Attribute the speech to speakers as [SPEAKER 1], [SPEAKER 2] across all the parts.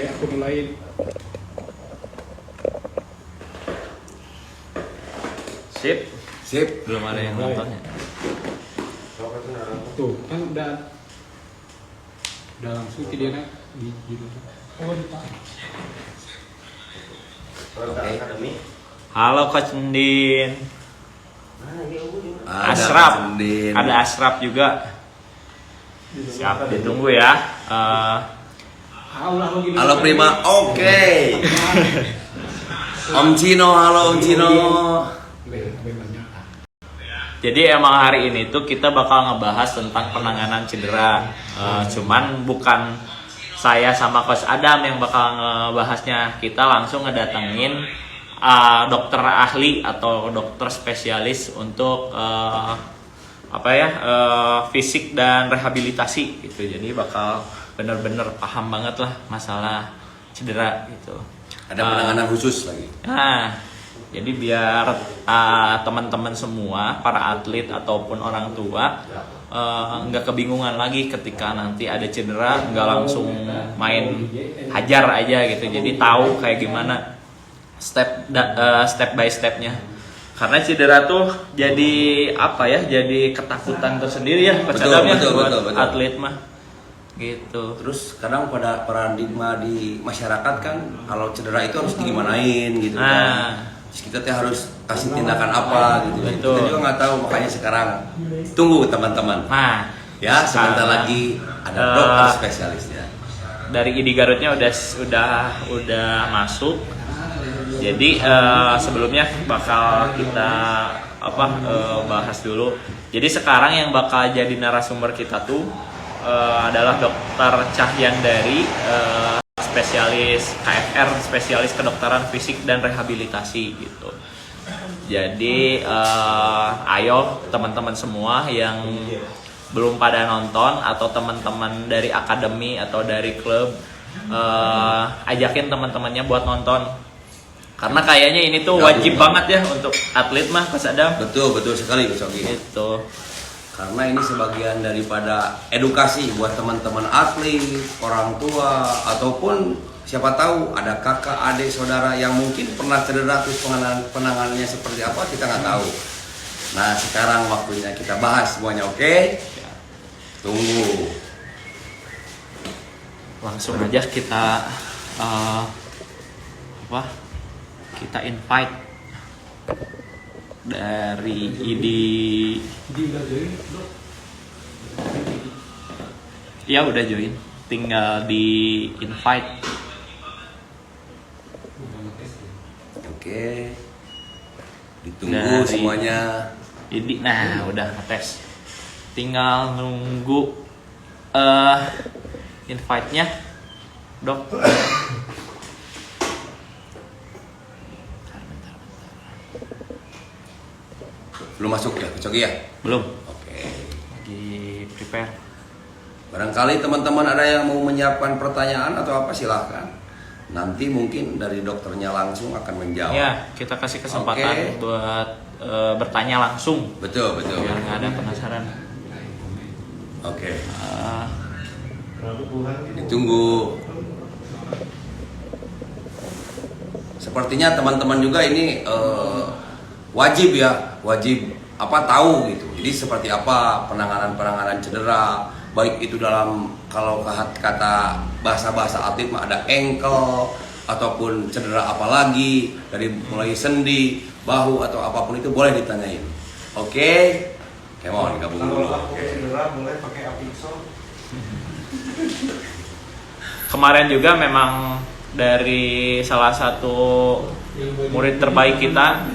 [SPEAKER 1] aku mulai.
[SPEAKER 2] Sip.
[SPEAKER 3] Sip.
[SPEAKER 2] Belum ada yang nontonnya.
[SPEAKER 1] Tuh kan udah langsung ke dia di oh di
[SPEAKER 3] Oke.
[SPEAKER 2] Halo Coach Ndin.
[SPEAKER 3] Ada
[SPEAKER 2] Ashraf.
[SPEAKER 3] Sendin.
[SPEAKER 2] Ada Ashraf juga. Siap, ditunggu ya.
[SPEAKER 3] Halo Prima. Oke. Om Cino, halo Om Cino.
[SPEAKER 2] Jadi emang hari ini tuh kita bakal ngebahas tentang penanganan cedera. Cuman bukan saya sama Coach Adam yang bakal ngebahasnya. Kita langsung ngedatengin dokter ahli atau dokter spesialis untuk fisik dan rehabilitasi gitu. Jadi bakal bener-bener paham banget lah masalah cedera gitu.
[SPEAKER 3] Ada penanganan khusus lagi.
[SPEAKER 2] Nah, jadi biar teman-teman semua, para atlet ataupun orang tua nggak kebingungan lagi ketika nanti ada cedera, nggak langsung main hajar aja gitu. Jadi tahu kayak gimana step by stepnya. Karena cedera tuh jadi jadi ketakutan tersendiri ya buat atlet mah gitu.
[SPEAKER 3] Terus kadang pada paradigma di masyarakat kan kalau cedera itu harus digimanain gitu kan. Terus kita tuh harus kasih tindakan apa gitu.
[SPEAKER 2] Betul.
[SPEAKER 3] Kita juga nggak tahu, makanya sekarang tunggu teman-teman.
[SPEAKER 2] Nah,
[SPEAKER 3] Ya sebentar lagi ada dokter spesialisnya.
[SPEAKER 2] Dari ID Garutnya udah masuk. Jadi sebelumnya bakal kita bahas dulu. Jadi sekarang yang bakal jadi narasumber kita tuh adalah Dokter Cahyandari, spesialis KFR, spesialis kedokteran fisik dan rehabilitasi gitu. Jadi ayo teman-teman semua yang belum pada nonton atau teman-teman dari akademi atau dari klub, ajakin teman-temannya buat nonton. Karena kayaknya ini tuh wajib banget ya untuk atlet mah, Mas Adam.
[SPEAKER 3] Betul sekali Mas Ogi.
[SPEAKER 2] Itu.
[SPEAKER 3] Karena ini sebagian daripada edukasi buat teman-teman atlet, orang tua, ataupun siapa tahu ada kakak, adik, saudara yang mungkin pernah cedera, terus penanganannya seperti apa kita nggak tahu. Nah sekarang waktunya kita bahas semuanya, oke? Tunggu.
[SPEAKER 2] Langsung aja kita kita invite dari ya udah join, tinggal di invite.
[SPEAKER 3] Oke. Ditunggu semuanya.
[SPEAKER 2] Nah udah ngetes, tinggal nunggu invite-nya, Dok.
[SPEAKER 3] Belum masuk ya, Coki ya?
[SPEAKER 2] Belum.
[SPEAKER 3] Oke.
[SPEAKER 2] Lagi prepare.
[SPEAKER 3] Barangkali teman-teman ada yang mau menyiapkan pertanyaan atau apa, silahkan. Nanti mungkin dari dokternya langsung akan menjawab.
[SPEAKER 2] Ya, kita kasih kesempatan buat bertanya langsung.
[SPEAKER 3] Betul.
[SPEAKER 2] Biar nggak ada penasaran.
[SPEAKER 3] Oke. Ditunggu. Sepertinya teman-teman juga ini wajib tahu gitu. Jadi seperti apa penanganan cedera, baik itu dalam kalau kata bahasa atlet mah ada ankle ataupun cedera apa lagi, dari mulai sendi, bahu atau apapun itu boleh ditanyain. Oke? Mau gabung dulu.
[SPEAKER 4] Kalau cedera boleh pakai apixol.
[SPEAKER 2] Kemarin juga memang dari salah satu murid terbaik kita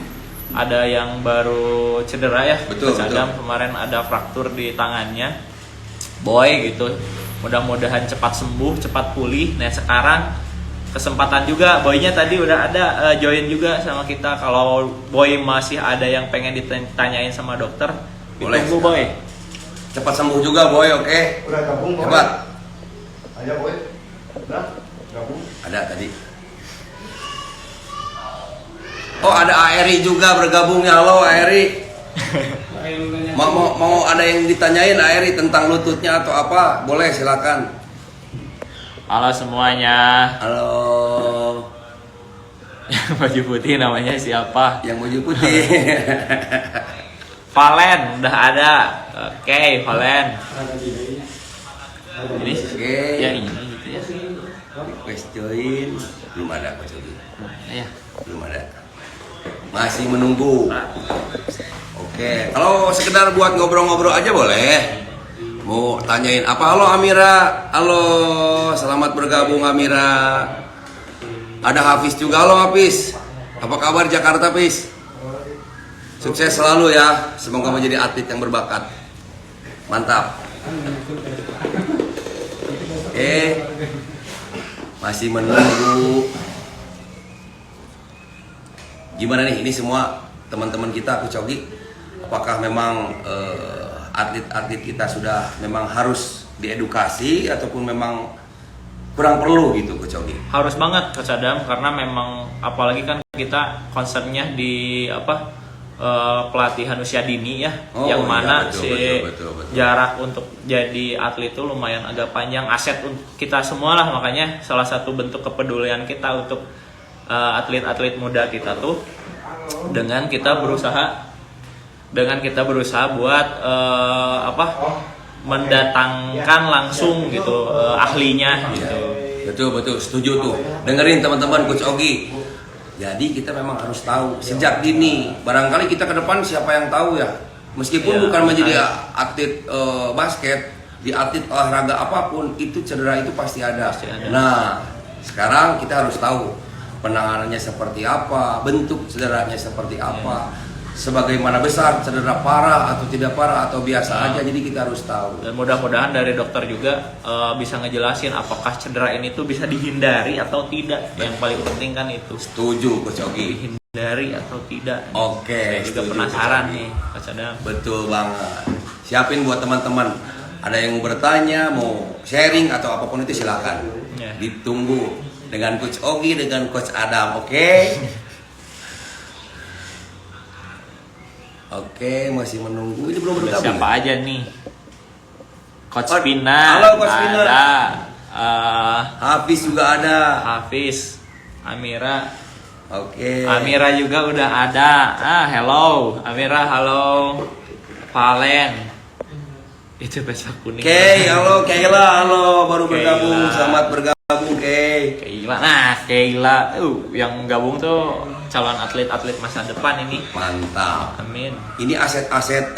[SPEAKER 2] ada yang baru cedera ya.
[SPEAKER 3] Betul.
[SPEAKER 2] Kemarin ada fraktur di tangannya, Boy gitu. Mudah-mudahan cepat sembuh, cepat pulih. Nah sekarang kesempatan juga, Boynya tadi udah ada join juga sama kita. Kalau Boy masih ada yang pengen ditanyain sama dokter,
[SPEAKER 3] boleh.
[SPEAKER 2] Ditunggu Boy.
[SPEAKER 3] Cepat sembuh juga Boy, oke?
[SPEAKER 4] Udah gabung Boy.
[SPEAKER 3] Hebat.
[SPEAKER 4] Aja Boy. Udah gabung.
[SPEAKER 3] Ada tadi. Oh ada Aeri juga bergabung ya, halo Aeri. Mau ada yang ditanyain Aeri tentang lututnya atau apa? Boleh silakan.
[SPEAKER 2] Halo semuanya.
[SPEAKER 3] Halo.
[SPEAKER 2] Yang baju putih namanya siapa?
[SPEAKER 3] Yang baju putih.
[SPEAKER 2] Valen udah ada. Oke, Valen. Ini
[SPEAKER 3] Oke.
[SPEAKER 2] ya ini gitu ya.
[SPEAKER 3] Request join. Belum ada Coach Ogi.
[SPEAKER 2] Ya.
[SPEAKER 3] Belum ada. Masih menunggu. Oke, kalau sekedar buat ngobrol-ngobrol aja boleh. Mau tanyain apa? Halo Amira. Halo, selamat bergabung Amira. Ada Hafiz juga. Halo Hafiz. Apa kabar Jakarta, Hafiz? Sukses selalu ya. Semoga menjadi atlet yang berbakat. Mantap. Oke. Masih menunggu. Gimana nih? Ini semua teman-teman kita Coach Ogi. Apakah memang atlet-atlet kita sudah memang harus diedukasi ataupun memang kurang perlu gitu Coach Ogi?
[SPEAKER 2] Harus banget Coach Adam karena memang apalagi kan kita concernnya di pelatihan usia dini ya,
[SPEAKER 3] Oh,
[SPEAKER 2] yang
[SPEAKER 3] iya,
[SPEAKER 2] mana
[SPEAKER 3] betul.
[SPEAKER 2] jarak untuk jadi atlet itu lumayan agak panjang, aset untuk kita semua lah. Makanya salah satu bentuk kepedulian kita untuk atlet-atlet muda kita tuh dengan kita berusaha buat mendatangkan langsung gitu ahlinya gitu.
[SPEAKER 3] Betul, setuju tuh. Dengerin teman-teman Coach Ogi. Jadi kita memang harus tahu sejak dini. Barangkali kita ke depan siapa yang tahu ya. Meskipun
[SPEAKER 2] Ya,
[SPEAKER 3] bukan menjadi atlet basket, di atlet olahraga apapun itu cedera itu pasti ada.
[SPEAKER 2] Pasti ada.
[SPEAKER 3] Nah, sekarang kita harus tahu penanganannya seperti apa, bentuk cederanya seperti apa. Sebagaimana besar cedera parah atau tidak parah atau biasa aja, jadi kita harus tahu.
[SPEAKER 2] Dan mudah-mudahan dari dokter juga bisa ngejelasin apakah cedera ini tuh bisa dihindari atau tidak. Yang paling penting kan itu
[SPEAKER 3] Setuju Coach Ogi.
[SPEAKER 2] dihindari atau tidak.
[SPEAKER 3] Oke,
[SPEAKER 2] Saya juga
[SPEAKER 3] setuju,
[SPEAKER 2] penasaran
[SPEAKER 3] Coach Ogi.
[SPEAKER 2] nih Coach Adam.
[SPEAKER 3] Betul banget. Siapin buat teman-teman. Ada yang bertanya, mau sharing atau apapun itu silakan.
[SPEAKER 2] Ya.
[SPEAKER 3] Ditunggu dengan Coach Ogi, dengan Coach Adam, oke? Oke, masih menunggu. Ini belum
[SPEAKER 2] Udah
[SPEAKER 3] bergabung.
[SPEAKER 2] siapa
[SPEAKER 3] ya?
[SPEAKER 2] aja nih? Coach
[SPEAKER 3] Oh,
[SPEAKER 2] Pina.
[SPEAKER 3] halo, Coach Pina.
[SPEAKER 2] Ada
[SPEAKER 3] Hafiz juga ada.
[SPEAKER 2] Hafiz, Amira.
[SPEAKER 3] Oke.
[SPEAKER 2] Amira juga udah ada. Hello, Amira, halo. Valen. Itu besok kuning.
[SPEAKER 3] Oke, halo Kayla, halo baru bergabung.
[SPEAKER 2] Kayla.
[SPEAKER 3] Selamat bergabung, Kay.
[SPEAKER 2] Keila. Nah, Keila, yang gabung tuh calon atlet-atlet masa depan ini.
[SPEAKER 3] Mantap.
[SPEAKER 2] Amin.
[SPEAKER 3] Ini aset-aset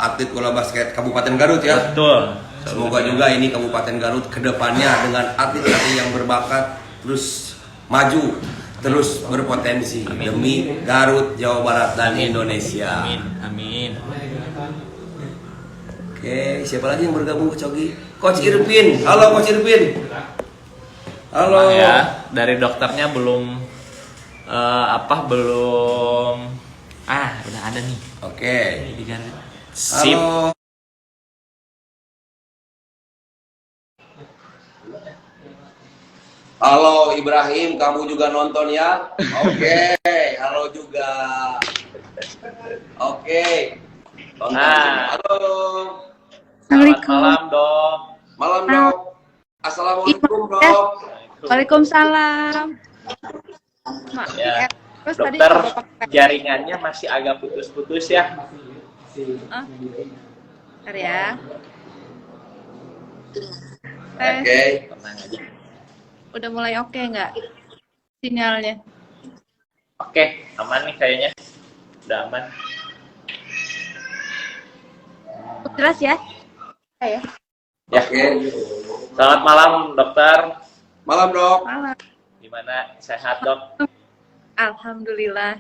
[SPEAKER 3] atlet bola basket Kabupaten Garut ya.
[SPEAKER 2] Betul.
[SPEAKER 3] Semoga juga ini Kabupaten Garut kedepannya dengan atlet-atlet yang berbakat terus maju, terus berpotensi
[SPEAKER 2] Amin.
[SPEAKER 3] demi Garut, Jawa Barat dan Indonesia.
[SPEAKER 2] Amin. Amin.
[SPEAKER 3] Oke, siapa lagi yang bergabung Coach Ogi? Coach Irvin. Halo Coach Irvin. Halo.
[SPEAKER 2] Nah, ya, dari dokternya belum belum udah ada nih.
[SPEAKER 3] Oke.
[SPEAKER 2] Di Garut. Sip.
[SPEAKER 3] Halo. Halo Ibrahim, kamu juga nonton ya? Oke, halo juga. Oke. Tonton.
[SPEAKER 2] Nah.
[SPEAKER 3] Halo.
[SPEAKER 2] Selamat malam, Dok.
[SPEAKER 3] Malam, Dok. Assalamualaikum, Dok.
[SPEAKER 5] Waalaikumsalam.
[SPEAKER 2] Ya.
[SPEAKER 5] Terus tadi
[SPEAKER 2] Dokter,
[SPEAKER 5] coba pakai
[SPEAKER 2] jaringannya masih agak putus-putus ya.
[SPEAKER 5] bentar ya.
[SPEAKER 3] Oke.
[SPEAKER 2] Tenang aja.
[SPEAKER 5] Udah mulai oke nggak sinyalnya?
[SPEAKER 2] Oke, aman nih kayaknya. Udah aman.
[SPEAKER 5] Jelas ya? Ya.
[SPEAKER 2] Ya.
[SPEAKER 3] Oke.
[SPEAKER 2] Selamat malam, Dokter.
[SPEAKER 3] Malam, Dok.
[SPEAKER 5] Malam.
[SPEAKER 2] Gimana? Sehat, Dok?
[SPEAKER 5] Alhamdulillah.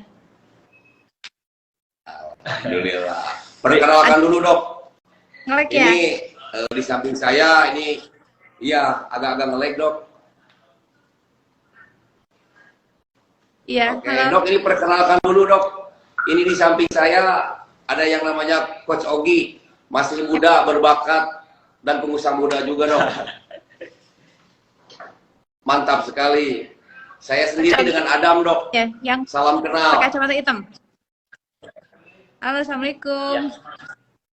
[SPEAKER 3] Alhamdulillah. Perkenalkan dulu, Dok.
[SPEAKER 5] Ngelek ya?
[SPEAKER 3] Ini di samping saya ini iya agak-agak nge-lag, Dok.
[SPEAKER 5] Iya.
[SPEAKER 3] Oke,
[SPEAKER 5] Halo.
[SPEAKER 3] Dok, ini perkenalkan dulu, Dok. Ini di samping saya ada yang namanya Coach Ogi, masih muda, berbakat, dan pengusaha muda juga, Dok. Mantap sekali. Saya sendiri dengan Adam, Dok.
[SPEAKER 5] Ya, yang
[SPEAKER 3] Salam kenal.
[SPEAKER 5] pakai kacamata hitam. Halo, assalamualaikum.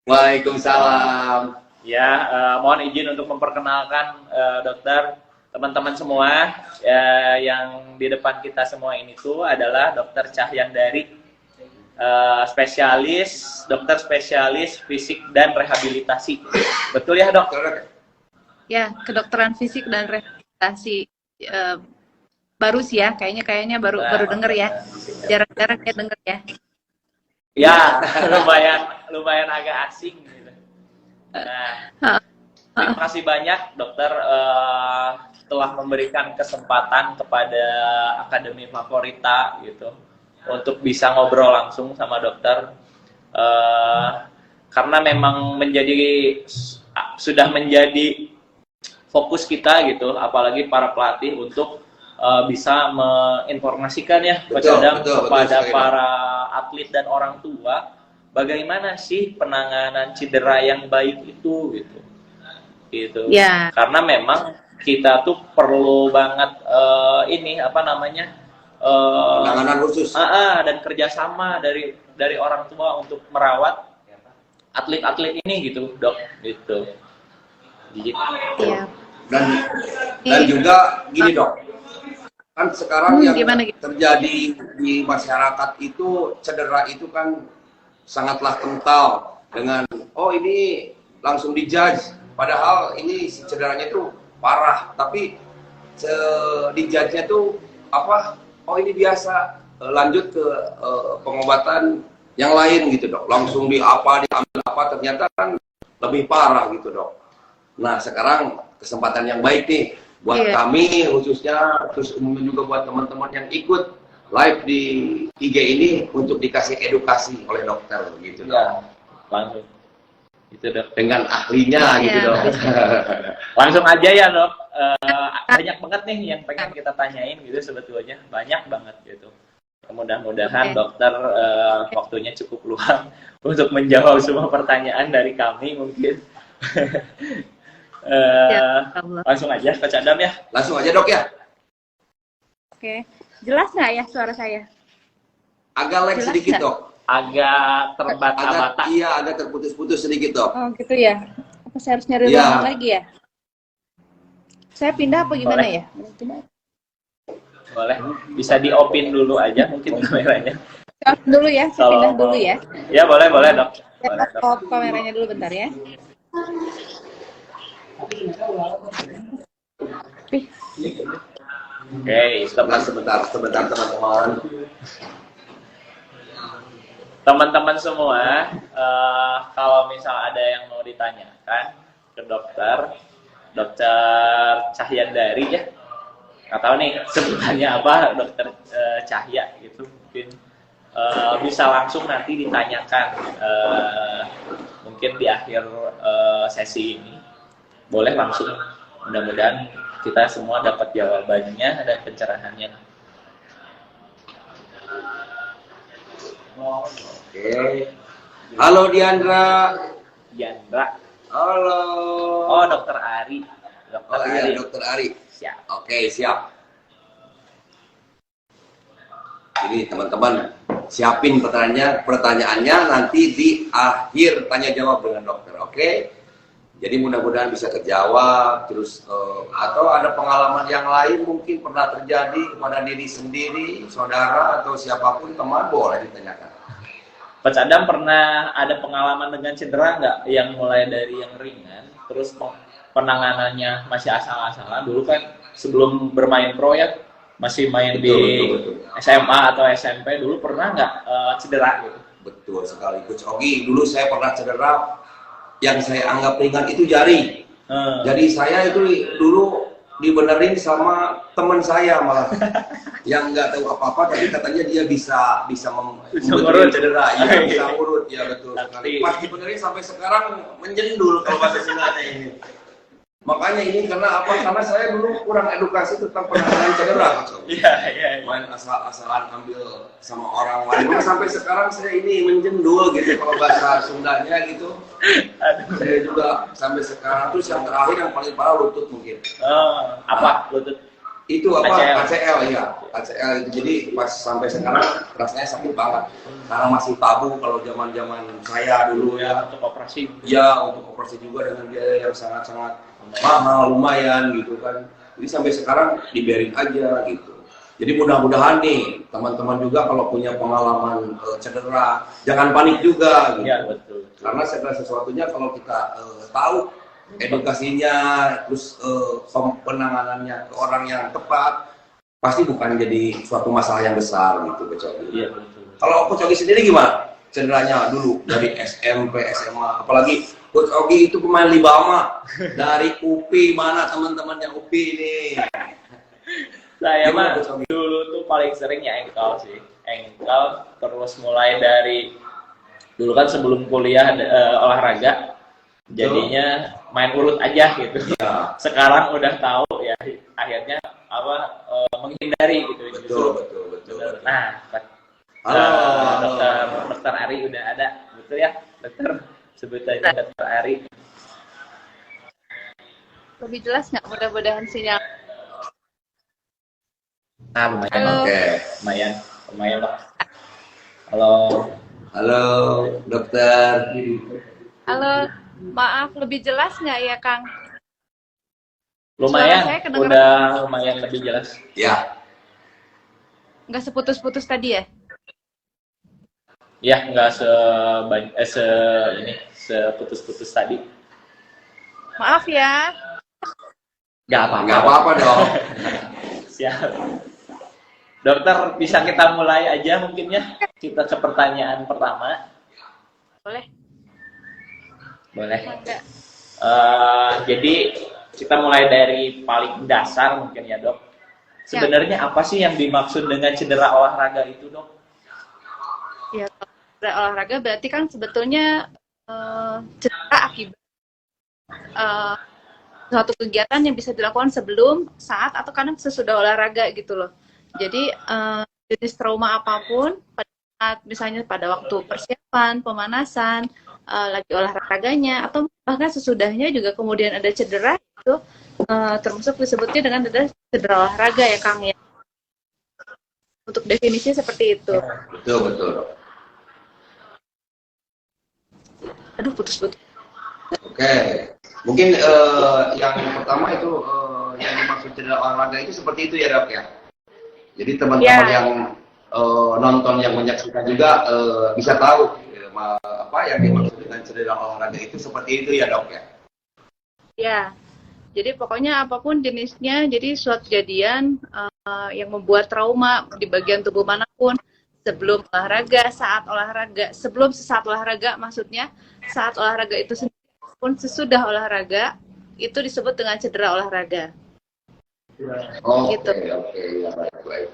[SPEAKER 3] Waalaikumsalam.
[SPEAKER 2] Ya, mohon izin untuk memperkenalkan Dokter. teman-teman semua, yang di depan kita semua ini tuh adalah Dokter Cahyandari, dokter spesialis fisik dan rehabilitasi. Betul ya, Dok?
[SPEAKER 5] Ya, kedokteran fisik dan rehabilitasi. Baru sih ya, kayaknya baru denger ya. Jarang-jarang ya denger ya.
[SPEAKER 2] Ya, lumayan agak asing gitu. Nah, terima kasih banyak dokter telah memberikan kesempatan kepada Akademi Favorita gitu untuk bisa ngobrol langsung sama dokter, karena memang sudah menjadi fokus kita gitu, apalagi para pelatih untuk bisa menginformasikan ya kepada para atlet dan orang tua bagaimana sih penanganan cedera yang baik itu gitu.
[SPEAKER 5] Ya.
[SPEAKER 2] Karena memang kita tuh perlu banget
[SPEAKER 3] Penanganan khusus.
[SPEAKER 2] Dan kerjasama dari orang tua untuk merawat atlet-atlet ini gitu, Dok, gitu.
[SPEAKER 5] Iya.
[SPEAKER 3] Dan juga gini, Dok, kan sekarang yang
[SPEAKER 5] gimana?
[SPEAKER 3] terjadi di masyarakat itu cedera itu kan sangatlah kental dengan ini langsung dijudge, padahal ini si cederanya itu parah, tapi dijudge-nya tuh ini biasa, lanjut ke pengobatan yang lain gitu, Dok, langsung diambil apa, ternyata kan lebih parah gitu, Dok. Nah, sekarang kesempatan yang baik nih buat kami khususnya, terus umumnya juga buat teman-teman yang ikut live di IG ini untuk dikasih edukasi oleh dokter gitu, Dok.
[SPEAKER 2] Ya, langsung itu, Dok,
[SPEAKER 3] dengan ahlinya gitu, Dok.
[SPEAKER 2] Langsung aja ya, Dok. Banyak banget nih yang pengen kita tanyain gitu, sebetulnya banyak banget gitu. Mudah-mudahan dokter waktunya cukup luang untuk menjawab semua pertanyaan dari kami mungkin. Langsung aja Coach Adam ya.
[SPEAKER 3] Langsung aja, Dok, ya.
[SPEAKER 5] Oke. Jelas nggak ya suara saya?
[SPEAKER 3] Agak lag sedikit, Dok.
[SPEAKER 2] Agak terbata-bata.
[SPEAKER 3] Iya, agak terputus-putus sedikit, Dok.
[SPEAKER 5] Oh gitu ya. Apa saya harus nyari ruangan lagi ya? Saya pindah apa gimana ya?
[SPEAKER 2] Boleh. Bisa di-opin dulu aja mungkin kameranya.
[SPEAKER 5] Off dulu ya, saya pindah dulu ya.
[SPEAKER 2] Ya, boleh, Dok.
[SPEAKER 5] Saya off kameranya dulu bentar ya.
[SPEAKER 2] Oke,
[SPEAKER 3] sebentar teman-teman.
[SPEAKER 2] Teman-teman semua, kalau misal ada yang mau ditanyakan ke dokter Cahyandari ya, nggak tahu nih sebutannya apa, dokter Cahya gitu, mungkin bisa langsung nanti ditanyakan mungkin di akhir sesi ini, boleh langsung, mudah-mudahan kita semua dapat jawabannya dan pencerahannya.
[SPEAKER 3] Oke. Halo Diandra. Halo.
[SPEAKER 2] Oh, Dokter Ari.
[SPEAKER 3] Dokter Ari.
[SPEAKER 2] Siap.
[SPEAKER 3] Oke, siap. Ini teman-teman siapin pertanyaannya nanti di akhir tanya jawab dengan dokter. Oke. Jadi mudah-mudahan bisa terjawab, terus atau ada pengalaman yang lain mungkin pernah terjadi kepada diri sendiri, saudara atau siapapun, teman, boleh ditanyakan.
[SPEAKER 2] Coach Adam pernah ada pengalaman dengan cedera nggak, yang mulai dari yang ringan, terus penanganannya masih asal-asalan? Dulu kan sebelum bermain pro ya, masih main betul. SMA atau SMP, dulu pernah nggak cedera gitu?
[SPEAKER 3] Betul sekali, Coach Ogi. Dulu saya pernah cedera. Yang saya anggap ringan itu jari. Jadi saya itu dulu dibenerin sama teman saya malah yang nggak tahu apa-apa, tapi katanya dia bisa
[SPEAKER 2] urut
[SPEAKER 3] cedera, ya bisa urut, ya betul sekali. Pas dibenerin sampai sekarang menjendul kalau bahasa Sundanya ini. Makanya ini karena apa? Karena saya dulu kurang edukasi tentang penanganan cedera.
[SPEAKER 2] Iya.
[SPEAKER 3] Main asal-asalan ambil sama orang lain. Sampai sekarang saya ini menjendul gitu kalau bahasa Sundanya gitu. Saya juga sampai sekarang. Terus yang terakhir yang paling parah lutut mungkin.
[SPEAKER 2] Apa lutut?
[SPEAKER 3] Itu apa?
[SPEAKER 2] ACL.
[SPEAKER 3] ACL ya. ACL itu jadi pas sampai sekarang rasanya sakit banget. Karena masih tabu kalau zaman-zaman saya dulu ya.
[SPEAKER 2] Untuk operasi.
[SPEAKER 3] Ya, untuk operasi juga dengan biaya yang sangat-sangat mahal, lumayan gitu kan. Jadi sampai sekarang dibiarin aja gitu. Jadi mudah-mudahan nih teman-teman juga kalau punya pengalaman cedera, jangan panik juga gitu.
[SPEAKER 2] Iya, betul.
[SPEAKER 3] Karena segala sesuatunya kalau kita tahu edukasinya, terus penanganannya ke orang yang tepat, pasti bukan jadi suatu masalah yang besar gitu, Coach Ogi.
[SPEAKER 2] Iya, betul.
[SPEAKER 3] Kalau Coach Ogi sendiri gimana? Cederanya dulu dari SMP, SMA, apalagi Coach Ogi itu pemain Libama dari UPI, mana teman-teman yang UPI nih?
[SPEAKER 2] Saya
[SPEAKER 3] Gimana,
[SPEAKER 2] mah
[SPEAKER 3] Coach Ogi?
[SPEAKER 2] dulu tuh paling sering ya ankle sih. Ankle terus mulai dari dulu kan sebelum kuliah olahraga, jadinya main urut aja gitu.
[SPEAKER 3] Ya,
[SPEAKER 2] Sekarang udah tahu ya, akhirnya menghindari gitu.
[SPEAKER 3] betul.
[SPEAKER 2] Nah,
[SPEAKER 3] Halo.
[SPEAKER 2] dokter Ari udah ada, betul ya, dokter? Sebut aja dokter Ari.
[SPEAKER 5] Lebih jelas nggak? Mudah-mudahan sinyal.
[SPEAKER 2] Nah, lumayan,
[SPEAKER 5] Halo.
[SPEAKER 3] Oke.
[SPEAKER 2] lumayan Dok. Halo.
[SPEAKER 3] Halo, dokter.
[SPEAKER 5] Halo, maaf lebih jelas nggak ya Kang?
[SPEAKER 2] Lumayan,
[SPEAKER 5] Suara saya kedengeran?
[SPEAKER 2] udah lumayan lebih jelas.
[SPEAKER 3] Ya,
[SPEAKER 5] Nggak seputus-putus tadi ya?
[SPEAKER 2] Ya, nggak seputus-putus tadi.
[SPEAKER 5] Maaf ya.
[SPEAKER 2] Nggak apa-apa.
[SPEAKER 3] nggak apa-apa dong.
[SPEAKER 2] Siap. Dokter, bisa kita mulai aja mungkin ya? Kita ke pertanyaan pertama.
[SPEAKER 5] Boleh?
[SPEAKER 2] Boleh.
[SPEAKER 5] Enggak.
[SPEAKER 2] Jadi, kita mulai dari paling dasar mungkin ya, Dok. Sebenarnya apa sih yang dimaksud dengan cedera olahraga itu, Dok?
[SPEAKER 5] Ya, cedera olahraga berarti kan sebetulnya cedera akibat suatu kegiatan yang bisa dilakukan sebelum, saat, atau kadang sesudah olahraga gitu loh. Jadi jenis trauma apapun, pada saat misalnya pada waktu persiapan, pemanasan, lagi olahraganya, atau bahkan sesudahnya juga kemudian ada cedera, itu termasuk disebutnya dengan cedera olahraga ya Kang ya. Untuk definisinya seperti itu.
[SPEAKER 3] Betul, Dok.
[SPEAKER 5] Aduh, putus-putus.
[SPEAKER 3] Oke, mungkin yang pertama itu yang dimaksud cedera olahraga itu seperti itu ya, Dok ya. Jadi teman-teman
[SPEAKER 5] Ya.
[SPEAKER 3] yang nonton, yang menyaksikan juga bisa tahu apa yang dimaksud dengan cedera olahraga itu seperti itu ya, Dok ya.
[SPEAKER 5] Ya, jadi pokoknya apapun jenisnya, jadi suatu kejadian yang membuat trauma di bagian tubuh manapun, sebelum olahraga, saat olahraga, sebelum sesaat olahraga maksudnya, saat olahraga itu sendiri pun sesudah olahraga, itu disebut dengan cedera olahraga.
[SPEAKER 3] Oke,
[SPEAKER 5] Gitu.
[SPEAKER 3] ya, baik.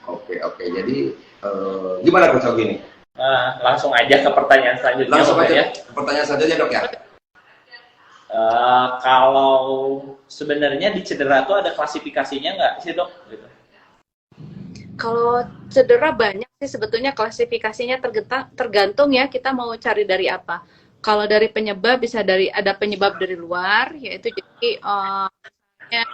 [SPEAKER 3] Oke. Jadi gimana Coach Ogi nih?
[SPEAKER 2] Langsung aja ke pertanyaan selanjutnya.
[SPEAKER 3] Langsung
[SPEAKER 2] Dok,
[SPEAKER 3] aja
[SPEAKER 2] ya.
[SPEAKER 3] pertanyaan selanjutnya, Dok ya.
[SPEAKER 2] Kalau sebenarnya di cedera itu ada klasifikasinya nggak sih, Dok? Gitu.
[SPEAKER 5] Kalau cedera banyak sih sebetulnya klasifikasinya tergantung ya kita mau cari dari apa. Kalau dari penyebab bisa ada penyebab dari luar, yaitu jadi misalnya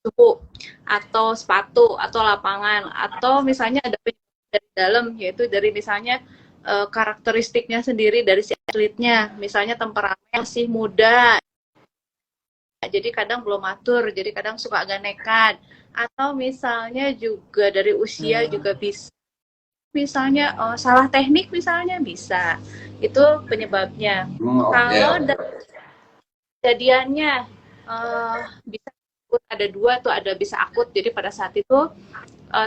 [SPEAKER 5] suhu atau sepatu atau lapangan, atau misalnya ada penyebab dari dalam, yaitu dari misalnya karakteristiknya sendiri dari si atletnya, misalnya temperamen masih muda, jadi kadang belum matur, jadi kadang suka agak nekat, atau misalnya juga dari usia juga bisa, misalnya salah teknik misalnya bisa, itu penyebabnya. Kalau kejadiannya bisa akut, ada dua tuh, ada bisa akut, jadi pada saat itu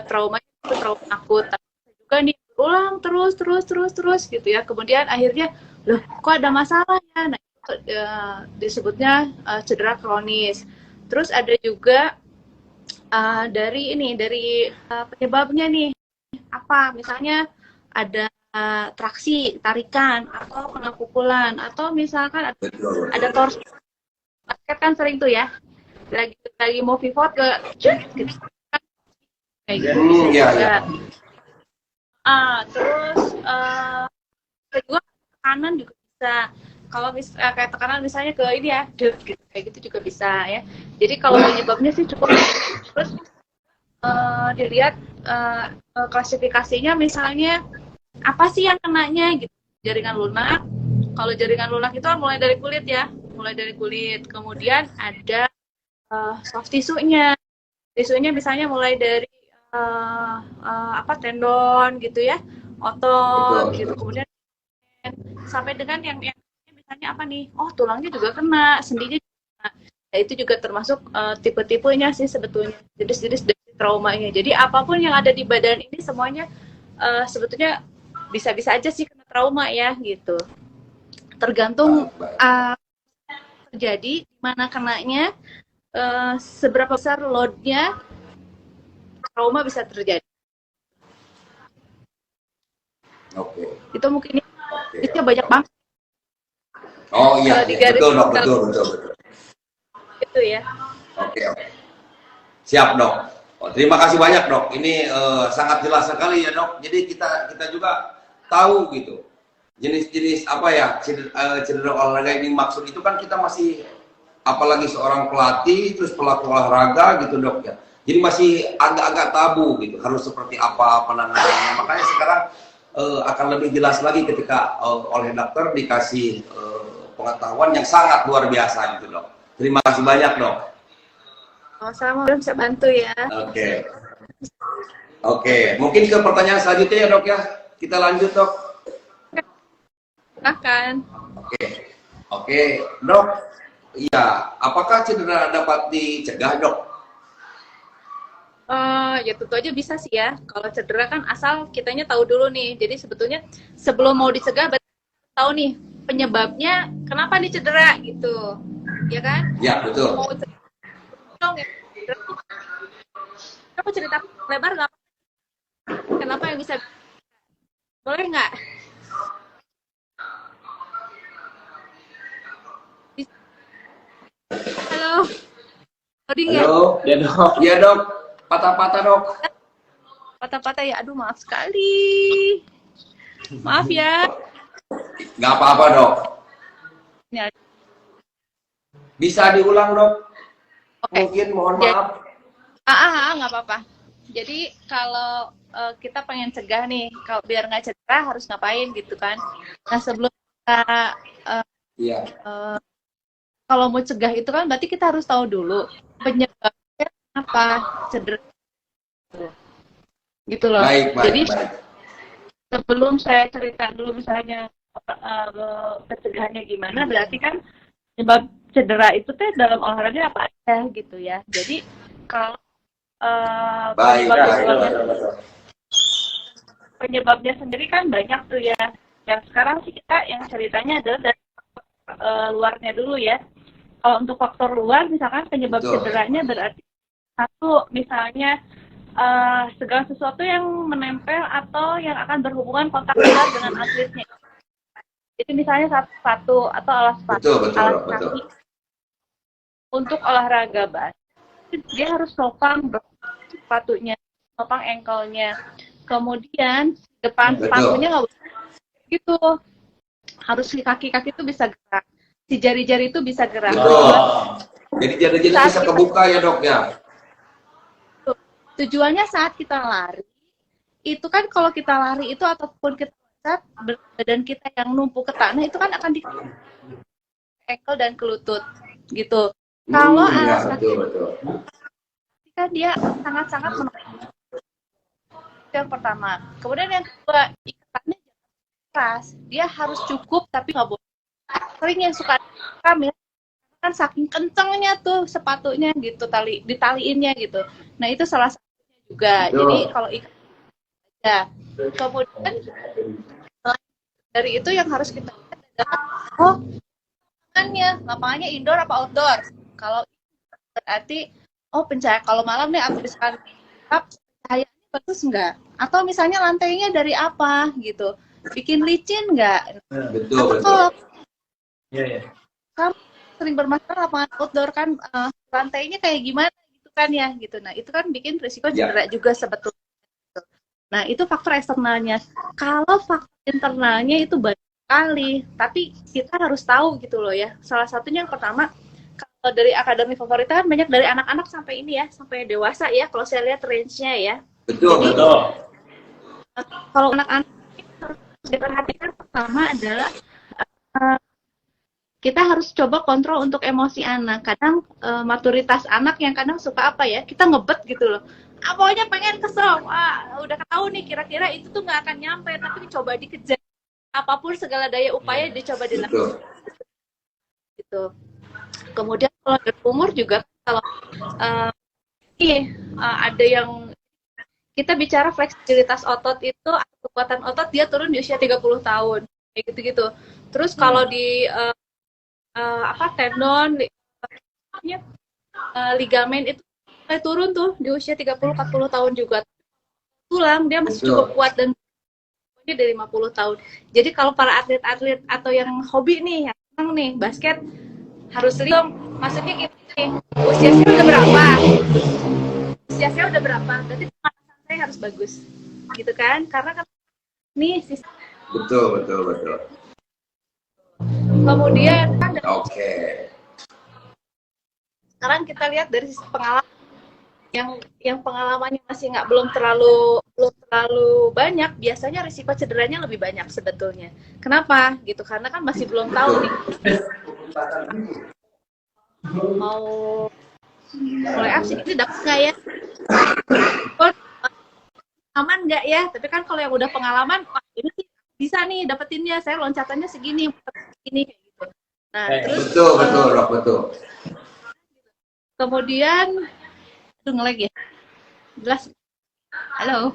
[SPEAKER 5] traumanya itu trauma akut, tapi juga nih berulang terus gitu ya, kemudian akhirnya loh kok ada masalah ya, nah itu disebutnya cedera kronis. Terus ada juga dari penyebabnya nih apa, misalnya ada traksi, tarikan, atau kena pukulan, atau misalkan ada torsi. Basket kan sering tuh ya, lagi mau pivot ke gitu. Kayak gitu bisa juga. Terus juga tekanan juga bisa. Kalau kayak tekanan misalnya ke ini ya, gitu, kayak gitu juga bisa ya. Jadi kalau penyebabnya sih cukup. Terus dilihat klasifikasinya, misalnya apa sih yang kenanya gitu. Jaringan lunak. Kalau jaringan lunak itu mulai dari kulit ya, mulai dari kulit. Kemudian ada soft tisunya. Tisunya misalnya mulai dari tendon gitu ya, otot
[SPEAKER 3] Betul.
[SPEAKER 5] gitu, kemudian sampai dengan yang misalnya apa nih, oh tulangnya juga kena, sendinya juga kena. Ya, itu juga termasuk tipe-tipenya sih sebetulnya, jenis-jenis dari traumanya. Jadi apapun yang ada di badan ini semuanya sebetulnya bisa-bisa aja sih kena trauma ya gitu. Tergantung terjadi di mana kenanya, seberapa besar loadnya trauma bisa terjadi.
[SPEAKER 3] Oke.
[SPEAKER 5] Itu mungkin
[SPEAKER 3] Oke.
[SPEAKER 5] itu banyak banget
[SPEAKER 3] Oh iya,
[SPEAKER 5] kalau di garis
[SPEAKER 3] betul dok,
[SPEAKER 5] besar.
[SPEAKER 3] betul.
[SPEAKER 5] Itu ya.
[SPEAKER 3] Oke. Siap dok. Oh, terima kasih banyak dok. Ini sangat jelas sekali ya dok. Jadi kita juga tahu gitu jenis-jenis apa ya cedera olahraga yang dimaksud itu kan kita masih, apalagi seorang pelatih terus pelaku olahraga gitu dok ya. Jadi masih agak-agak tabu gitu, harus seperti apa penanganannya. Makanya sekarang akan lebih jelas lagi ketika oleh dokter dikasih pengetahuan yang sangat luar biasa gitu dok. Terima kasih banyak dok.
[SPEAKER 5] Sama bisa bantu ya.
[SPEAKER 3] Oke, mungkin ke pertanyaan selanjutnya ya dok ya. Kita lanjut dok.
[SPEAKER 5] Silakan.
[SPEAKER 3] Oke dok. Iya, apakah cedera dapat dicegah dok?
[SPEAKER 5] Ya tentu aja bisa sih ya. Kalau cedera kan asal kitanya tahu dulu nih. Jadi sebetulnya sebelum mau dicegah berarti tahu nih penyebabnya kenapa nih cedera gitu. Ya kan?
[SPEAKER 3] Ya betul.
[SPEAKER 5] Mau cerita dong ya. Aku cerita lebar nggak? Kenapa yang bisa? Boleh nggak? Halo. Loading ya?
[SPEAKER 3] Halo.
[SPEAKER 2] Ya dok.
[SPEAKER 3] Iya dok. Patah-patah dok.
[SPEAKER 5] Patah-patah ya. Aduh maaf sekali. Maaf ya.
[SPEAKER 3] Nggak apa-apa dok.
[SPEAKER 5] Ya.
[SPEAKER 3] Bisa diulang dok.
[SPEAKER 5] Oke.
[SPEAKER 3] Mungkin mohon
[SPEAKER 5] Jadi-
[SPEAKER 3] maaf.
[SPEAKER 5] nggak apa-apa. Jadi kalau kita pengen cegah nih, kalau biar nggak cedera harus ngapain gitu kan? Nah sebelum kita
[SPEAKER 3] Iya.
[SPEAKER 5] kalau mau cegah itu kan berarti kita harus tahu dulu penyebabnya apa cedera gitu loh.
[SPEAKER 3] Baik.
[SPEAKER 5] Jadi sebelum saya cerita dulu misalnya pencegahannya gimana, berarti kan penyebab cedera itu teh dalam olahraga apa aja gitu ya. Jadi kalau
[SPEAKER 3] Baik.
[SPEAKER 5] penyebabnya sendiri kan banyak tuh ya. Yang sekarang sih kita yang ceritanya adalah dari luarnya dulu ya. Kalau untuk faktor luar misalkan penyebab
[SPEAKER 3] Betul.
[SPEAKER 5] cederanya berarti satu misalnya segala sesuatu yang menempel atau yang akan berhubungan kontak erat dengan atletnya. Jadi misalnya sepatu atau alas
[SPEAKER 3] Betul.
[SPEAKER 5] kaki untuk olahraga basket dia harus nopang sepatunya, nopang ankle-nya. Kemudian depan
[SPEAKER 3] Betul.
[SPEAKER 5] sepatunya nggak boleh gitu, harus si kaki-kaki itu bisa gerak, si jari-jari itu bisa gerak.
[SPEAKER 3] Betul. Jadi jari-jari bisa kebuka ya dok ya.
[SPEAKER 5] Tujuannya saat kita lari itu kan kalau kita lari itu ataupun kita loncat, badan kita yang numpuk ke tanah itu kan akan di ankle dan ke lutut gitu. Kalau
[SPEAKER 3] Iya,
[SPEAKER 5] alas kaki
[SPEAKER 3] betul.
[SPEAKER 5] kan dia sangat-sangat menopang. Itu yang pertama. Kemudian yang kedua, ikatannya jangan keras. Dia harus cukup tapi nggak boleh. Sering yang suka kram ya, kan saking kencengnya tuh sepatunya gitu, ditaliinnya gitu. Nah itu salah satunya juga.
[SPEAKER 3] Betul.
[SPEAKER 5] Jadi kalau ikat ya. Kemudian dari itu yang harus kita lihat adalah lapangannya indoor apa outdoor. Kalau berarti kalau malam nih misalkan cahayanya bagus nggak? Atau misalnya lantainya dari apa gitu? Bikin licin nggak?
[SPEAKER 3] Betul.
[SPEAKER 5] Kalau
[SPEAKER 2] Iya.
[SPEAKER 5] kamu sering bermasalah lapangan outdoor kan lantainya kayak gimana gitu kan ya gitu. Nah itu kan bikin risiko cedera juga sebetulnya. Nah itu faktor eksternalnya. Kalau faktor internalnya itu banyak sekali, tapi kita harus tahu gitu loh ya. Salah satunya yang pertama, kalau dari akademi favorit kan banyak dari anak-anak sampai ini ya, sampai dewasa ya. Kalau saya lihat range-nya ya.
[SPEAKER 3] Betul.
[SPEAKER 5] Kalau anak-anak harus diperhatikan pertama adalah kita harus coba kontrol untuk emosi anak. Kadang maturitas anak yang kadang suka apa ya, kita ngebet gitu loh. Pokoknya pengen kesel, wah udah tahu nih kira-kira itu tuh nggak akan nyampe, tapi coba dikejar. Apapun segala daya upaya dicoba dilakukan. Gitu. Kemudian kalau dari umur juga, kalau ada yang kita bicara fleksibilitas otot itu, kekuatan otot dia turun di usia 30 tahun. Kayak gitu-gitu. Terus kalau di tendon, ligamen itu mulai turun tuh di usia 30-40 tahun juga. Tulang dia masih cukup kuat dan dari 50 tahun. Jadi kalau para atlet-atlet atau yang hobi nih, yang senang nih basket, harus lihat maksudnya gitu nih, usia saya udah berapa? Usia saya udah berapa? Berarti pemanasan saya harus bagus. Gitu kan? Karena kan nih sistem.
[SPEAKER 3] Betul.
[SPEAKER 5] Kemudian kan
[SPEAKER 3] Oke.
[SPEAKER 5] sekarang kita lihat dari sisi pengalaman, yang pengalamannya masih belum terlalu banyak, biasanya risiko cederanya lebih banyak sebetulnya. Kenapa? Gitu, karena kan masih belum tahu nih mau mulai apa sih, ini dapat nggak ya, aman nggak ya. Tapi kan kalau yang udah pengalaman, wah ini sih bisa nih dapetinnya, saya loncatannya segini kayak gitu. Nah terus
[SPEAKER 3] Betul.
[SPEAKER 5] kemudian nge-lag ya, jelas. Halo,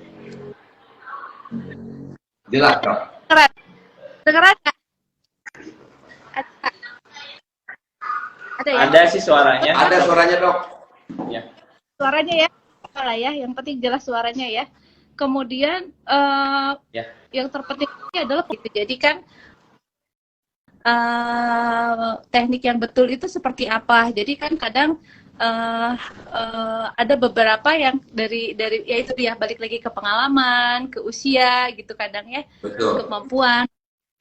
[SPEAKER 3] Jelas, Dok.
[SPEAKER 5] dengeran nggak? Ada ya?
[SPEAKER 2] Ada sih suaranya.
[SPEAKER 3] Ada suaranya, Dok.
[SPEAKER 2] Ya.
[SPEAKER 5] Suaranya ya, salah ya, yang penting jelas suaranya ya. Kemudian
[SPEAKER 2] Ya.
[SPEAKER 5] yang terpenting adalah gitu. Jadi kan teknik yang betul itu seperti apa. Jadi kan kadang ada beberapa yang dari ya itu dia, balik lagi ke pengalaman, ke usia gitu kadang ya.
[SPEAKER 3] Betul.
[SPEAKER 5] Kemampuan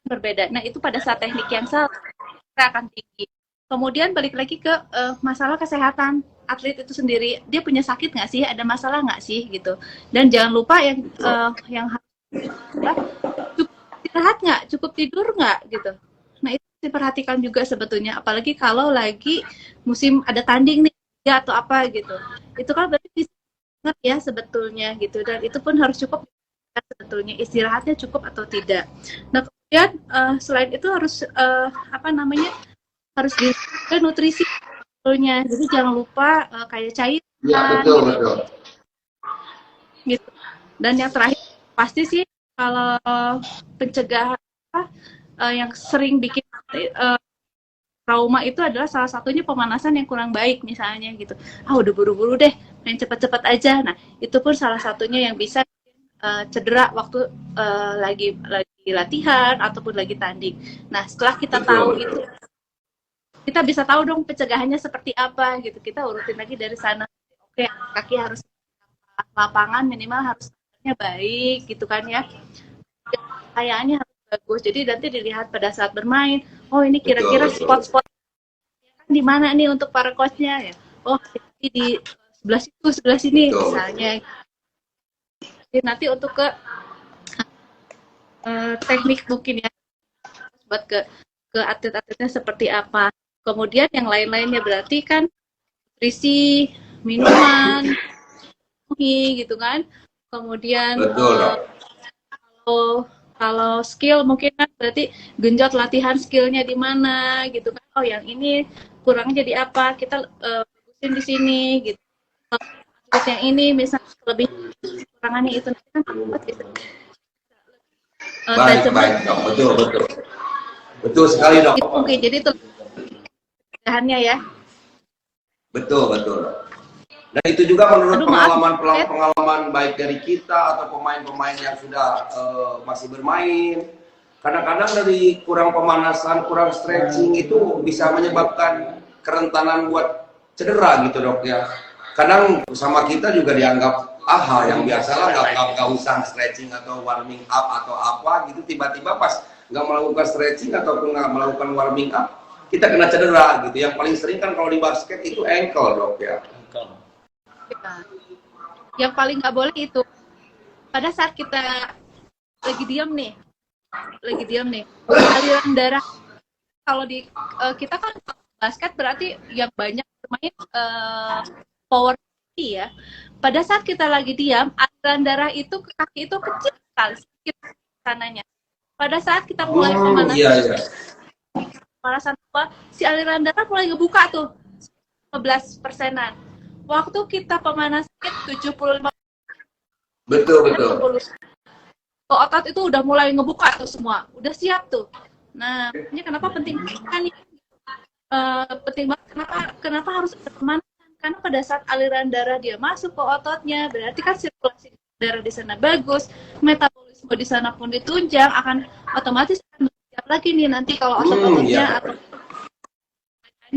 [SPEAKER 5] berbeda. Nah itu pada saat teknik yang salah kita akan tinggi. Kemudian balik lagi ke masalah kesehatan atlet itu sendiri, dia punya sakit nggak sih, ada masalah nggak sih gitu. Dan jangan lupa yang cukup istirahat nggak, cukup tidur nggak gitu. Nah itu diperhatikan juga sebetulnya, apalagi kalau lagi musim ada tanding nih ya atau apa gitu. Itu kan berarti bisa banget ya sebetulnya gitu, dan itu pun harus cukup sebetulnya, istirahatnya cukup atau tidak. Nah kemudian selain itu harus harus juga nutrisi sebetulnya. Jadi jangan lupa kayak cairan.
[SPEAKER 3] Ya, betul.
[SPEAKER 5] Gitu. Dan yang terakhir pasti sih kalau pencegahan yang sering bikin trauma itu adalah salah satunya pemanasan yang kurang baik misalnya gitu. Udah buru-buru deh, main cepet-cepet aja. Nah itu pun salah satunya yang bisa cedera waktu lagi latihan ataupun lagi tanding. Nah setelah kita tahu itu, kita bisa tahu dong pencegahannya seperti apa gitu. Kita urutin lagi dari sana. Oke, kaki harus lapangan minimal harus baik gitu kan ya. Kayaknya harus bagus. Jadi nanti dilihat pada saat bermain. Oh ini kira-kira spot-spot di mana nih untuk para coachnya ya. Oh di sebelah situ, sebelah sini misalnya. Jadi nanti untuk ke teknik mungkin ya, buat ke atlet-atletnya seperti apa. Kemudian yang lain-lainnya berarti kan nutrisi, minuman, gitu kan. Kemudian kalau skill mungkin kan berarti genjot latihan skillnya di mana gitu kan. Oh yang ini kurangnya jadi apa, kita bagusin di sini gitu. Kalau yang ini misalnya lebih kekurangannya itu kan gitu.
[SPEAKER 3] Baik, Dok. Betul sekali, Dok.
[SPEAKER 5] Oke, jadi itu bahannya ya.
[SPEAKER 3] Betul. Dan itu juga menurut pengalaman baik dari kita atau pemain-pemain yang sudah masih bermain. Kadang-kadang dari kurang pemanasan, kurang stretching itu bisa menyebabkan kerentanan buat cedera gitu, Dok ya. Kadang sama kita juga dianggap hal yang biasalah, nggak usah stretching atau warming up atau apa gitu. Tiba-tiba pas nggak melakukan stretching ataupun nggak melakukan warming up, kita kena cedera gitu. Yang paling sering kan kalau di basket itu ankle, Dok ya.
[SPEAKER 5] Yang paling nggak boleh itu pada saat kita lagi diam nih, aliran darah kalau di kita kan basket berarti yang banyak bermain power ya. Pada saat kita lagi diam, aliran darah itu ke kaki itu kecil sekali, sedikit sananya. Pada saat kita mulai pemanasan,
[SPEAKER 3] Iya.
[SPEAKER 5] pemanasan apa, si aliran darah mulai ngebuka tuh 15%-an. Waktu kita pemanasan 75
[SPEAKER 3] Betul, betul.
[SPEAKER 5] otot itu udah mulai ngebuka tuh semua, udah siap tuh. Nah, ini kenapa penting kan nih? Penting banget kenapa harus ada pemanasan? Karena pada saat aliran darah dia masuk ke ototnya, berarti kan sirkulasi darah di sana bagus, metabolisme di sana pun ditunjang, akan otomatis akan siap lagi nih nanti kalau otot-ototnya atau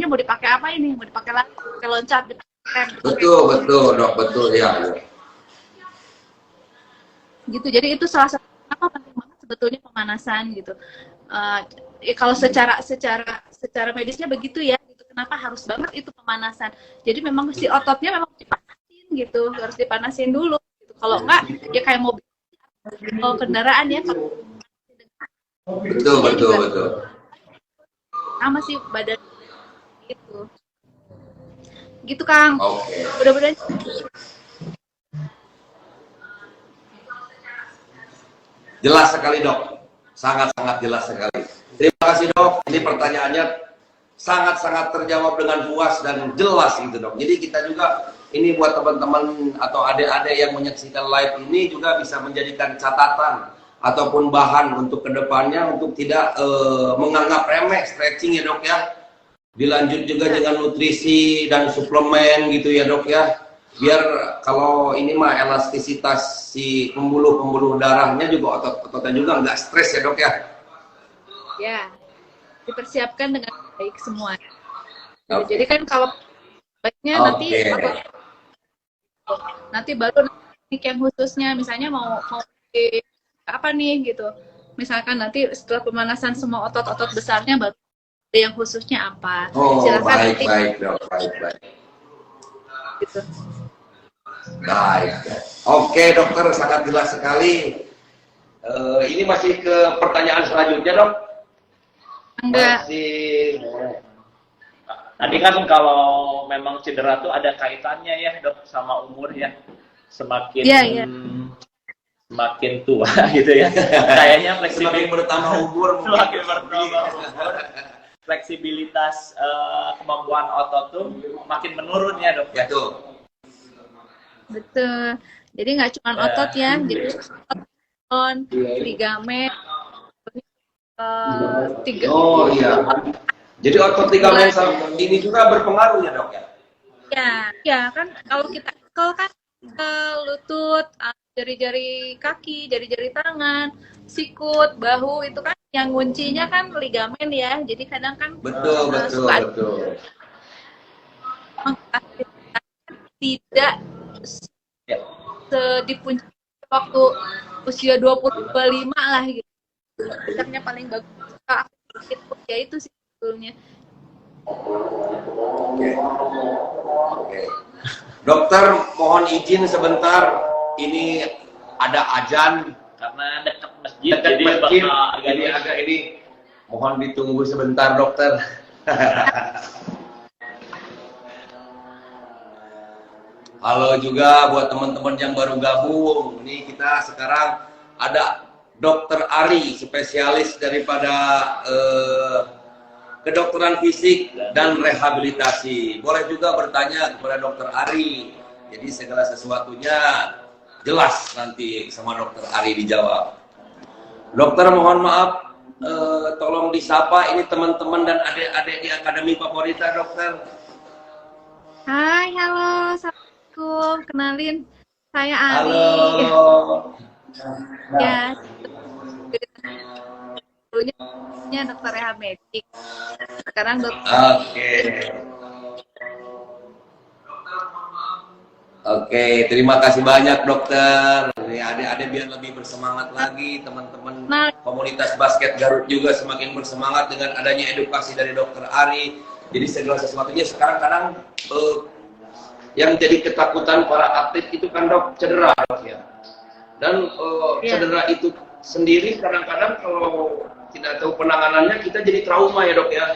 [SPEAKER 5] mau dipakai apa ini? Mau dipakai lari, pakai loncat, dipakai
[SPEAKER 3] Betul, Dok, betul ya.
[SPEAKER 5] Gitu. Jadi itu salah satu kenapa penting banget sebetulnya pemanasan gitu. Kalau secara medisnya begitu ya, gitu. Kenapa harus banget itu pemanasan? Jadi memang si ototnya memang dipanasin gitu, harus dipanasin dulu. Gitu. Kalau enggak, ya kayak mobil, kalau kendaraan ya.
[SPEAKER 3] Betul.
[SPEAKER 5] Sama sih badan gitu. Gitu Kang.
[SPEAKER 3] Oke.
[SPEAKER 5] Mudah-mudahan.
[SPEAKER 3] Jelas sekali Dok, sangat-sangat jelas sekali. Terima kasih Dok, ini pertanyaannya sangat-sangat terjawab dengan puas dan jelas gitu Dok. Jadi kita juga, ini buat teman-teman atau adik-adik yang menyaksikan live ini juga bisa menjadikan catatan ataupun bahan untuk kedepannya untuk tidak menganggap remeh stretching ya Dok ya. Dilanjut juga dengan nutrisi dan suplemen gitu ya Dok ya. Biar kalau ini mah elastisitas si pembuluh darahnya juga otot-ototnya juga nggak stres ya Dok ya.
[SPEAKER 5] Ya, dipersiapkan dengan baik semua. Jadi kan kalau baiknya nanti baru yang khususnya misalnya mau apa nih gitu. Misalkan nanti setelah pemanasan semua otot-otot besarnya baru ada yang khususnya apa. Silakan
[SPEAKER 3] Baik Dok, baik.
[SPEAKER 5] Gitu.
[SPEAKER 3] Baik. Oke dokter, sangat jelas sekali. Ini masih ke pertanyaan selanjutnya Dok?
[SPEAKER 5] Enggak.
[SPEAKER 2] Tadi kan kalau memang cedera tuh ada kaitannya ya Dok sama umur ya. Semakin semakin tua gitu ya. Kayaknya
[SPEAKER 3] Semakin bertambah umur,
[SPEAKER 2] semakin bertambah umur. Fleksibilitas kemampuan otot tuh makin menurun ya Dok.
[SPEAKER 5] Betul. Jadi nggak cuma otot ya, jadi otot, ligamen,
[SPEAKER 3] Oh iya. Jadi otot ligamen ini juga berpengaruh ya Dok ya?
[SPEAKER 5] Ya kan kalau kita kan lutut, jari-jari kaki, jari-jari tangan, sikut, bahu itu kan yang kuncinya kan ligamen ya. Jadi kadang kan
[SPEAKER 3] betul.
[SPEAKER 5] Tidak di puncak waktu usia 20-25 lah gitu. Puncaknya paling bagus ya itu sih sebetulnya.
[SPEAKER 3] Oke. Dokter mohon izin sebentar, ini ada azan
[SPEAKER 2] Karena dekat masjid jadi bakal
[SPEAKER 3] agak ini mohon ditunggu sebentar dokter. Halo juga buat teman-teman yang baru gabung. Ini kita sekarang ada Dokter Ari, spesialis daripada kedokteran fisik dan rehabilitasi. Boleh juga bertanya kepada Dokter Ari. Jadi segala sesuatunya jelas nanti sama Dokter Ari dijawab. Dokter mohon maaf, tolong disapa ini teman-teman dan adik-adik di Akademi Favorita Dokter.
[SPEAKER 5] Hai, halo, assalamualaikum. Kenalin, saya Ari.
[SPEAKER 3] Halo.
[SPEAKER 5] Ya, dulunya dokter rehabilitik. Sekarang dokter.
[SPEAKER 3] Oke, terima kasih banyak dokter. Ini adik-adik biar lebih bersemangat lagi, teman-teman komunitas basket Garut juga semakin bersemangat dengan adanya edukasi dari Dokter Ari. Jadi segala sesuatunya sekarang kadang yang jadi ketakutan para atlet itu kan Dok, cedera Dok ya. Dan cedera itu sendiri kadang-kadang kalau tidak tahu penanganannya, kita jadi trauma ya dok ya.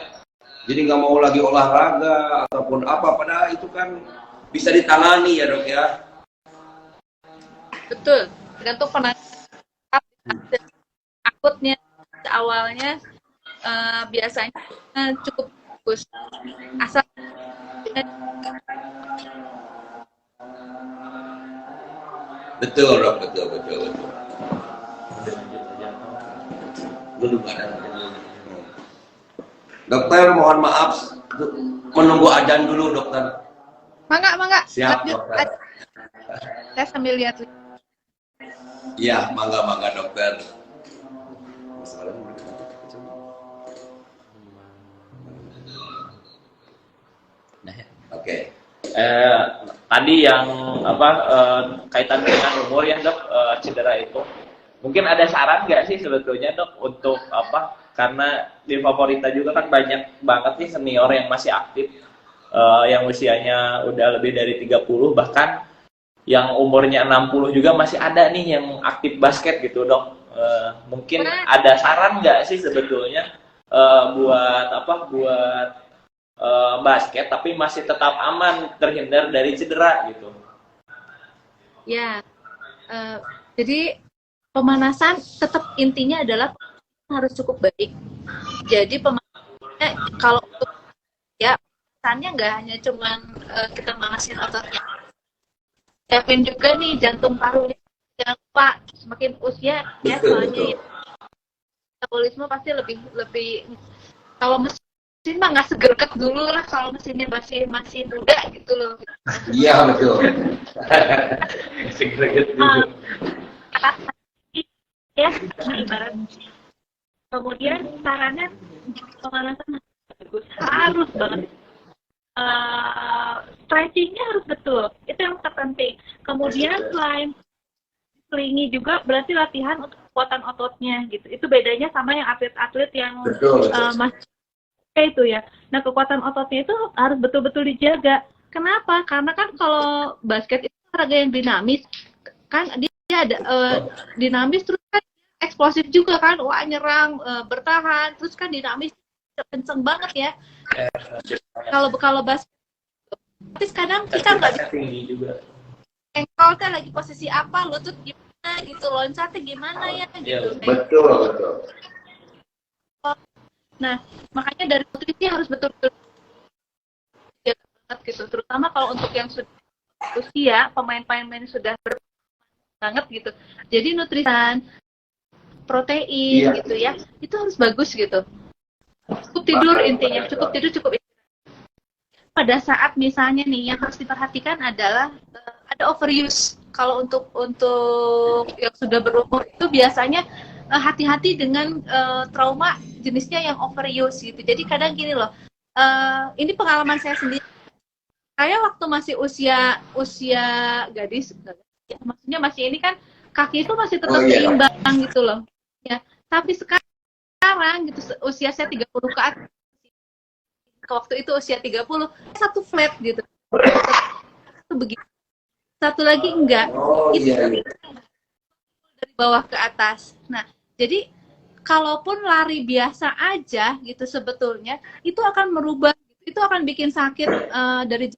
[SPEAKER 3] Jadi nggak mau lagi olahraga ataupun apa, padahal itu kan bisa ditangani ya dok ya.
[SPEAKER 5] Betul, tergantung penanganan akutnya awalnya biasanya cukup bagus asal
[SPEAKER 3] Betul dok, betul. Duduk ada. Dokter, mohon maaf menunggu azan dulu dokter.
[SPEAKER 5] mangga
[SPEAKER 3] Siap
[SPEAKER 5] lanjut
[SPEAKER 3] dokter.
[SPEAKER 5] aja. Saya sambil lihat.
[SPEAKER 3] Iya, mangga dokter. Oke.
[SPEAKER 2] Tadi yang kaitan dengan umur ya dok, cedera itu mungkin ada saran nggak sih sebetulnya dok untuk karena di Favorita juga kan banyak banget nih senior yang masih aktif, yang usianya udah lebih dari 30, bahkan yang umurnya 60 juga masih ada nih yang aktif basket gitu dok. Mungkin ada saran nggak sih sebetulnya buat basket tapi masih tetap aman terhindar dari cedera gitu?
[SPEAKER 5] Ya, jadi pemanasan tetap intinya adalah harus cukup baik. Jadi pemanasannya kalau untuk ya pemanasannya nggak hanya cuman kita manasin ototnya, siapin juga nih jantung parunya. Jangan lupa semakin usia ya soalnya ya, metabolisme pasti lebih kalau mesin mah nggak segerget dulu lah kalau mesinnya masih muda gitu loh.
[SPEAKER 3] Iya betul.
[SPEAKER 2] Segerget dulu.
[SPEAKER 5] Ya, ibarat. Kemudian sarannya pemanasan harus banget. Stretchingnya harus betul, itu yang terpenting. Kemudian selain selingi juga berarti latihan untuk kekuatan ototnya gitu. Itu bedanya sama yang atlet-atlet yang masih itu ya. Nah, kekuatan ototnya itu harus betul-betul dijaga. Kenapa? Karena kan kalau basket itu olahraga yang dinamis, kan dia ada dinamis terus kan eksplosif juga kan, wah nyerang, bertahan, terus kan dinamis kenceng banget ya. Kalau basket, tapi kadang kita nggak
[SPEAKER 2] Tinggi juga.
[SPEAKER 5] engkolnya lagi posisi apa, lutut gimana gitu, loncatnya gimana ya gitu.
[SPEAKER 3] Betul.
[SPEAKER 5] Nah, makanya dari nutrisi harus betul-betul dijaga banget gitu, terutama kalau untuk yang sudah usia, pemain-pemain sudah banget gitu. Jadi nutrisi, protein gitu ya, itu harus bagus gitu. Cukup tidur intinya, cukup tidur, cukup istirahat. Pada saat misalnya nih yang harus diperhatikan adalah ada overuse. Kalau untuk yang sudah berumur itu biasanya hati-hati dengan trauma jenisnya yang overuse gitu. Jadi kadang gini loh, ini pengalaman saya sendiri. Saya waktu masih usia gadis, ya, maksudnya masih ini kan kaki itu masih tetap seimbang gitu loh. Ya, tapi sekarang gitu usia saya 30 ke atas. Waktu itu usia 30, satu flat gitu. Satu begitu. Satu lagi enggak. Itu dari bawah ke atas. Nah, jadi kalaupun lari biasa aja gitu sebetulnya itu akan merubah, itu akan bikin sakit dari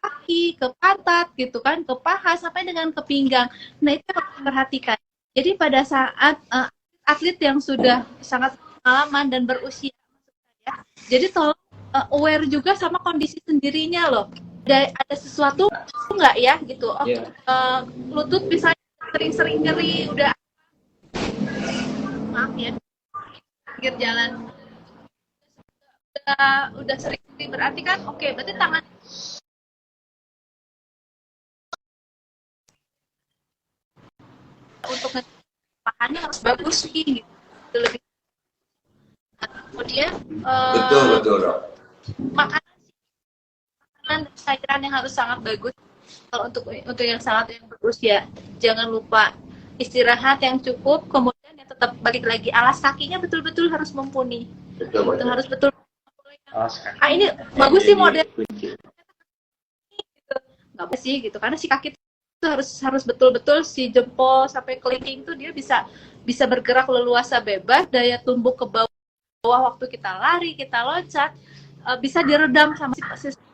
[SPEAKER 5] kaki ke pantat gitu kan, ke paha sampai dengan ke pinggang. Nah, itu harus diperhatikan. Jadi pada saat atlet yang sudah sangat pengalaman dan berusia, ya, jadi tolong aware juga sama kondisi sendirinya loh. Ada sesuatu nggak ya gitu. Lutut misalnya sering-sering nyeri, udah maaf ya, pinggir jalan udah sering nyeri, berarti kan oke, berarti tangan untuk pahanya harus bagus sih gitu. Lebih kemudian
[SPEAKER 3] Betul dok.
[SPEAKER 5] makanan cairan yang harus sangat bagus. Kalau untuk yang sangat yang berusia, jangan lupa istirahat yang cukup, kemudian yang tetap balik lagi alas kakinya betul-betul harus mumpuni. Betul. Harus betul. Ini bagus sih model. Nggak apa sih gitu, karena si kaki itu harus betul-betul si jempol sampai kelingking itu dia bisa bisa bergerak leluasa bebas, daya tumbuh ke bawah waktu kita lari, kita loncat, bisa diredam sama sistem.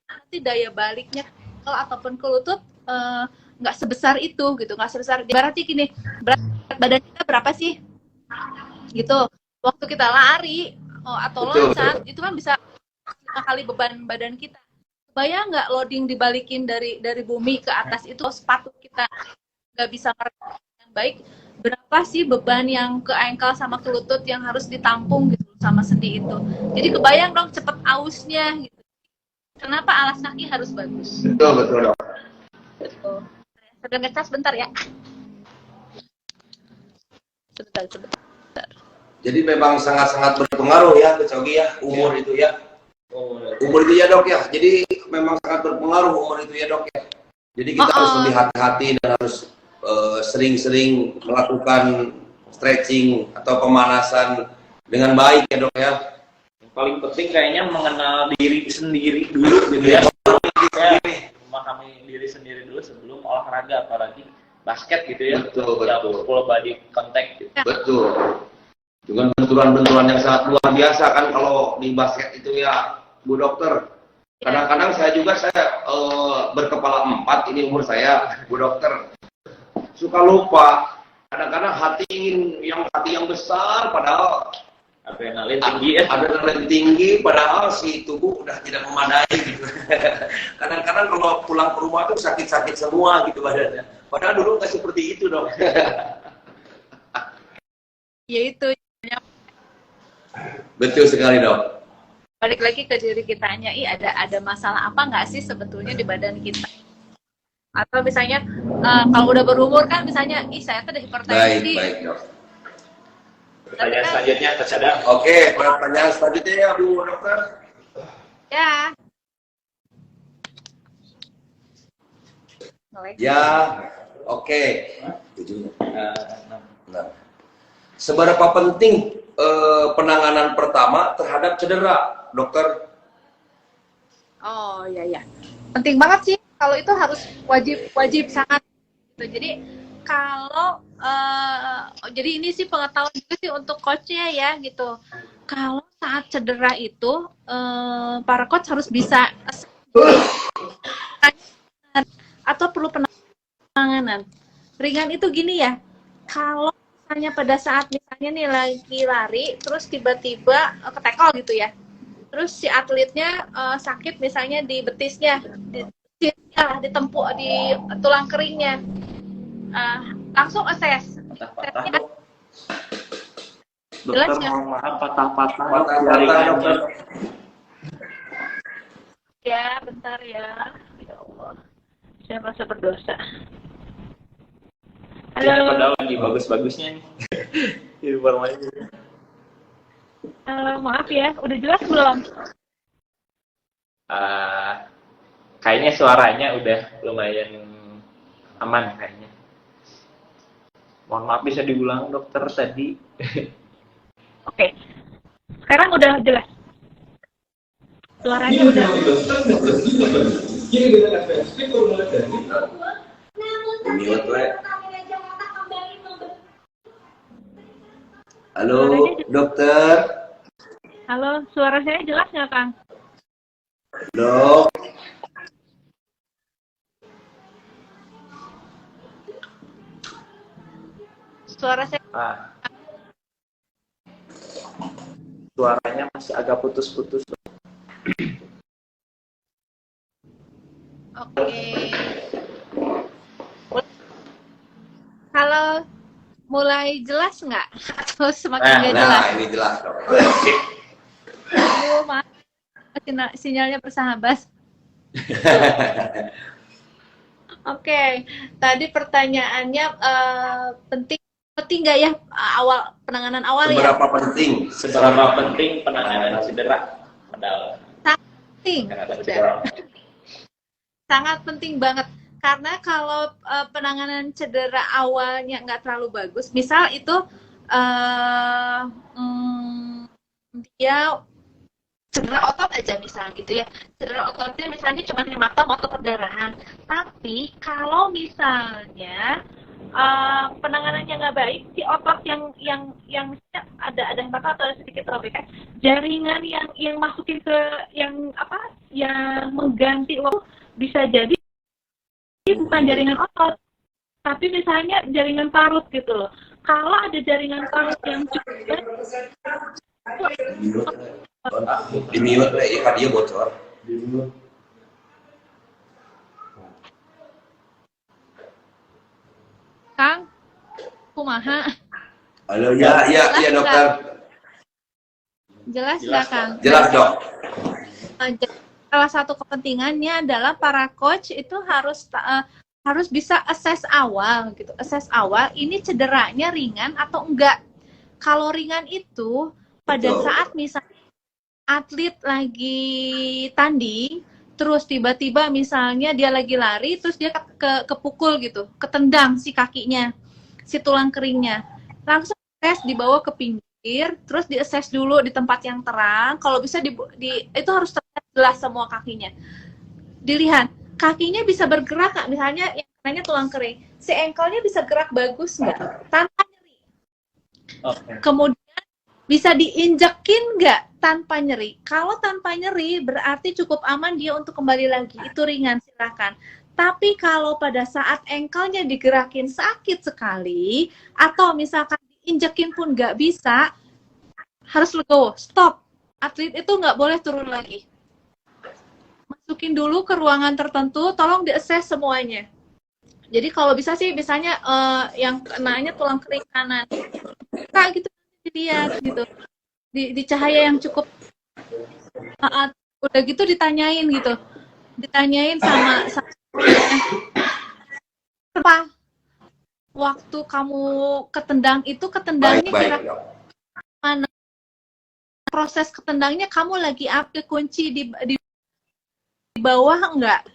[SPEAKER 5] Nanti daya baliknya ataupun ke lutut nggak sebesar itu gitu, nggak sebesar. Berarti gini, berat badan kita berapa sih? Gitu. Waktu kita lari atau loncat, itu kan bisa 5 kali beban badan kita. Bayang nggak loading dibalikin dari bumi ke atas itu, sepatu kita nggak bisa merekam yang baik, berapa sih beban yang ke ankle sama ke lutut yang harus ditampung gitu sama sendi itu. Jadi kebayang dong cepet ausnya gitu. Kenapa alas kaki harus bagus?
[SPEAKER 3] Betul dok.
[SPEAKER 5] Betul. Sedang ngecas bentar ya. Sebentar.
[SPEAKER 3] Jadi memang sangat-sangat berpengaruh ya Coach Ogi ya, umur itu ya. Umur itu ya dok ya. Jadi memang sangat berpengaruh umur itu ya dok ya. Jadi kita harus lebih hati-hati dan harus sering-sering melakukan stretching atau pemanasan dengan baik ya dok ya.
[SPEAKER 2] Yang paling penting kayaknya mengenal diri sendiri dulu gitu ya. Memahami diri sendiri dulu sebelum olahraga, apalagi basket gitu ya.
[SPEAKER 3] Betul.
[SPEAKER 2] Full body contact gitu.
[SPEAKER 3] Betul. Dengan benturan-benturan yang sangat luar biasa kan kalau di basket itu ya Bu Dokter. Kadang-kadang saya berkepala 4, ini umur saya Bu Dokter. Suka lupa. Kadang-kadang hati yang besar padahal
[SPEAKER 2] Adrenalin tinggi ya.
[SPEAKER 3] Adrenalin tinggi padahal si tubuh udah tidak memadai gitu. Kadang-kadang kalau pulang ke rumah tuh sakit-sakit semua gitu badannya. Padahal dulu nggak seperti itu dong.
[SPEAKER 5] Ya itu.
[SPEAKER 3] Betul sekali dok.
[SPEAKER 5] Balik lagi ke diri kitanya, ada masalah apa nggak sih sebetulnya di badan kita? Atau misalnya kalau udah berumur kan misalnya, saya tuh udah hipertensi.
[SPEAKER 3] Baik dok.
[SPEAKER 2] Pertanyaan selanjutnya tercadang.
[SPEAKER 3] Oke, pertanyaan selanjutnya ya Bu Dokter.
[SPEAKER 5] Ya.
[SPEAKER 3] Ya, oke. Nah, seberapa penting penanganan pertama terhadap cedera, dokter?
[SPEAKER 5] Oh ya, penting banget sih. Kalau itu harus wajib sangat. Gitu. Jadi kalau jadi ini sih pengetahuan juga sih untuk coachnya ya gitu. Kalau saat cedera itu para coach harus bisa atau perlu penanganan. Ringan itu gini ya. Kalau misalnya pada saat misalnya nih lagi lari terus tiba-tiba ketekol gitu ya, terus si atletnya sakit misalnya di betisnya, di tulang keringnya, langsung assess. Jelas
[SPEAKER 2] Dokter
[SPEAKER 5] nggak?
[SPEAKER 2] mohon maaf patah-patah
[SPEAKER 3] Dokter.
[SPEAKER 5] Ya bentar ya, ya Allah, saya merasa berdosa. Halo.
[SPEAKER 2] Padahal lagi bagus-bagusnya nih. Informasi.
[SPEAKER 5] Maaf ya, udah jelas belum?
[SPEAKER 2] Kayaknya suaranya udah lumayan aman kayaknya. Mohon maaf bisa diulang dokter tadi.
[SPEAKER 5] Oke. Sekarang udah jelas. Suaranya udah.
[SPEAKER 3] Halo, dokter.
[SPEAKER 5] Halo, suara saya jelas nggak, Kang?
[SPEAKER 3] Dok.
[SPEAKER 5] Suara saya.
[SPEAKER 2] Suaranya masih agak putus-putus.
[SPEAKER 5] Oke. Halo, mulai jelas nggak? Atau semakin nggak jelas?
[SPEAKER 3] Nah, ini jelas dok.
[SPEAKER 5] Aduh, maaf. Sinyalnya bersahabat. Oke, tadi pertanyaannya penting nggak ya awal penanganan awal ya?
[SPEAKER 3] Seberapa penting
[SPEAKER 2] penanganan cedera? Padahal
[SPEAKER 5] Penting. Sangat penting banget. Karena kalau penanganan cedera awalnya nggak terlalu bagus, misal itu dia cedera otot aja misal gitu ya, cedera ototnya misalnya cuma hematoma atau perdarahan. Tapi kalau misalnya penanganannya nggak baik, si otot yang misalnya ada yang patah atau ada sedikit robekan, jaringan yang masukin ke yang mengganti waktu bisa jadi bukan jaringan otot, tapi misalnya jaringan parut gitu loh. Kalau ada jaringan parut yang cukup
[SPEAKER 3] Di mute ya, dia bocor.
[SPEAKER 5] Kang, kumaha?
[SPEAKER 3] Halo, ya dokter.
[SPEAKER 5] Jelas nggak Kang?
[SPEAKER 3] Jelas dok.
[SPEAKER 5] Salah satu kepentingannya adalah para coach itu harus bisa assess awal gitu. Assess awal ini cederanya ringan atau enggak. Kalau ringan itu pada saat misalnya atlet lagi tanding, terus tiba-tiba misalnya dia lagi lari, terus dia kepukul gitu, ketendang si kakinya, si tulang keringnya. Langsung tes dibawa ke pinggir, terus di-assess dulu di tempat yang terang. Kalau bisa itu harus terlihat jelas semua kakinya. Dilihat, kakinya bisa bergerak nggak? Misalnya yang namanya tulang kering, si ankle-nya bisa gerak bagus nggak? Tanpa nyeri.
[SPEAKER 2] Oke.
[SPEAKER 5] Kemudian bisa diinjekin nggak tanpa nyeri? Kalau tanpa nyeri berarti cukup aman dia untuk kembali lagi. Itu ringan, silahkan. Tapi kalau pada saat ankle-nya digerakin sakit sekali, atau misalkan diinjekin pun nggak bisa, harus legowo, stop. Atlet itu nggak boleh turun lagi. Masukin dulu ke ruangan tertentu, tolong di-assess semuanya. Jadi kalau bisa sih, misalnya yang kenanya tulang kering kanan, Kak, gitu dilihat gitu, di cahaya yang cukup, udah gitu ditanyain sama apa waktu kamu ketendang itu ketendangnya kira mana, proses ketendangnya kamu lagi apa, kunci di bawah enggak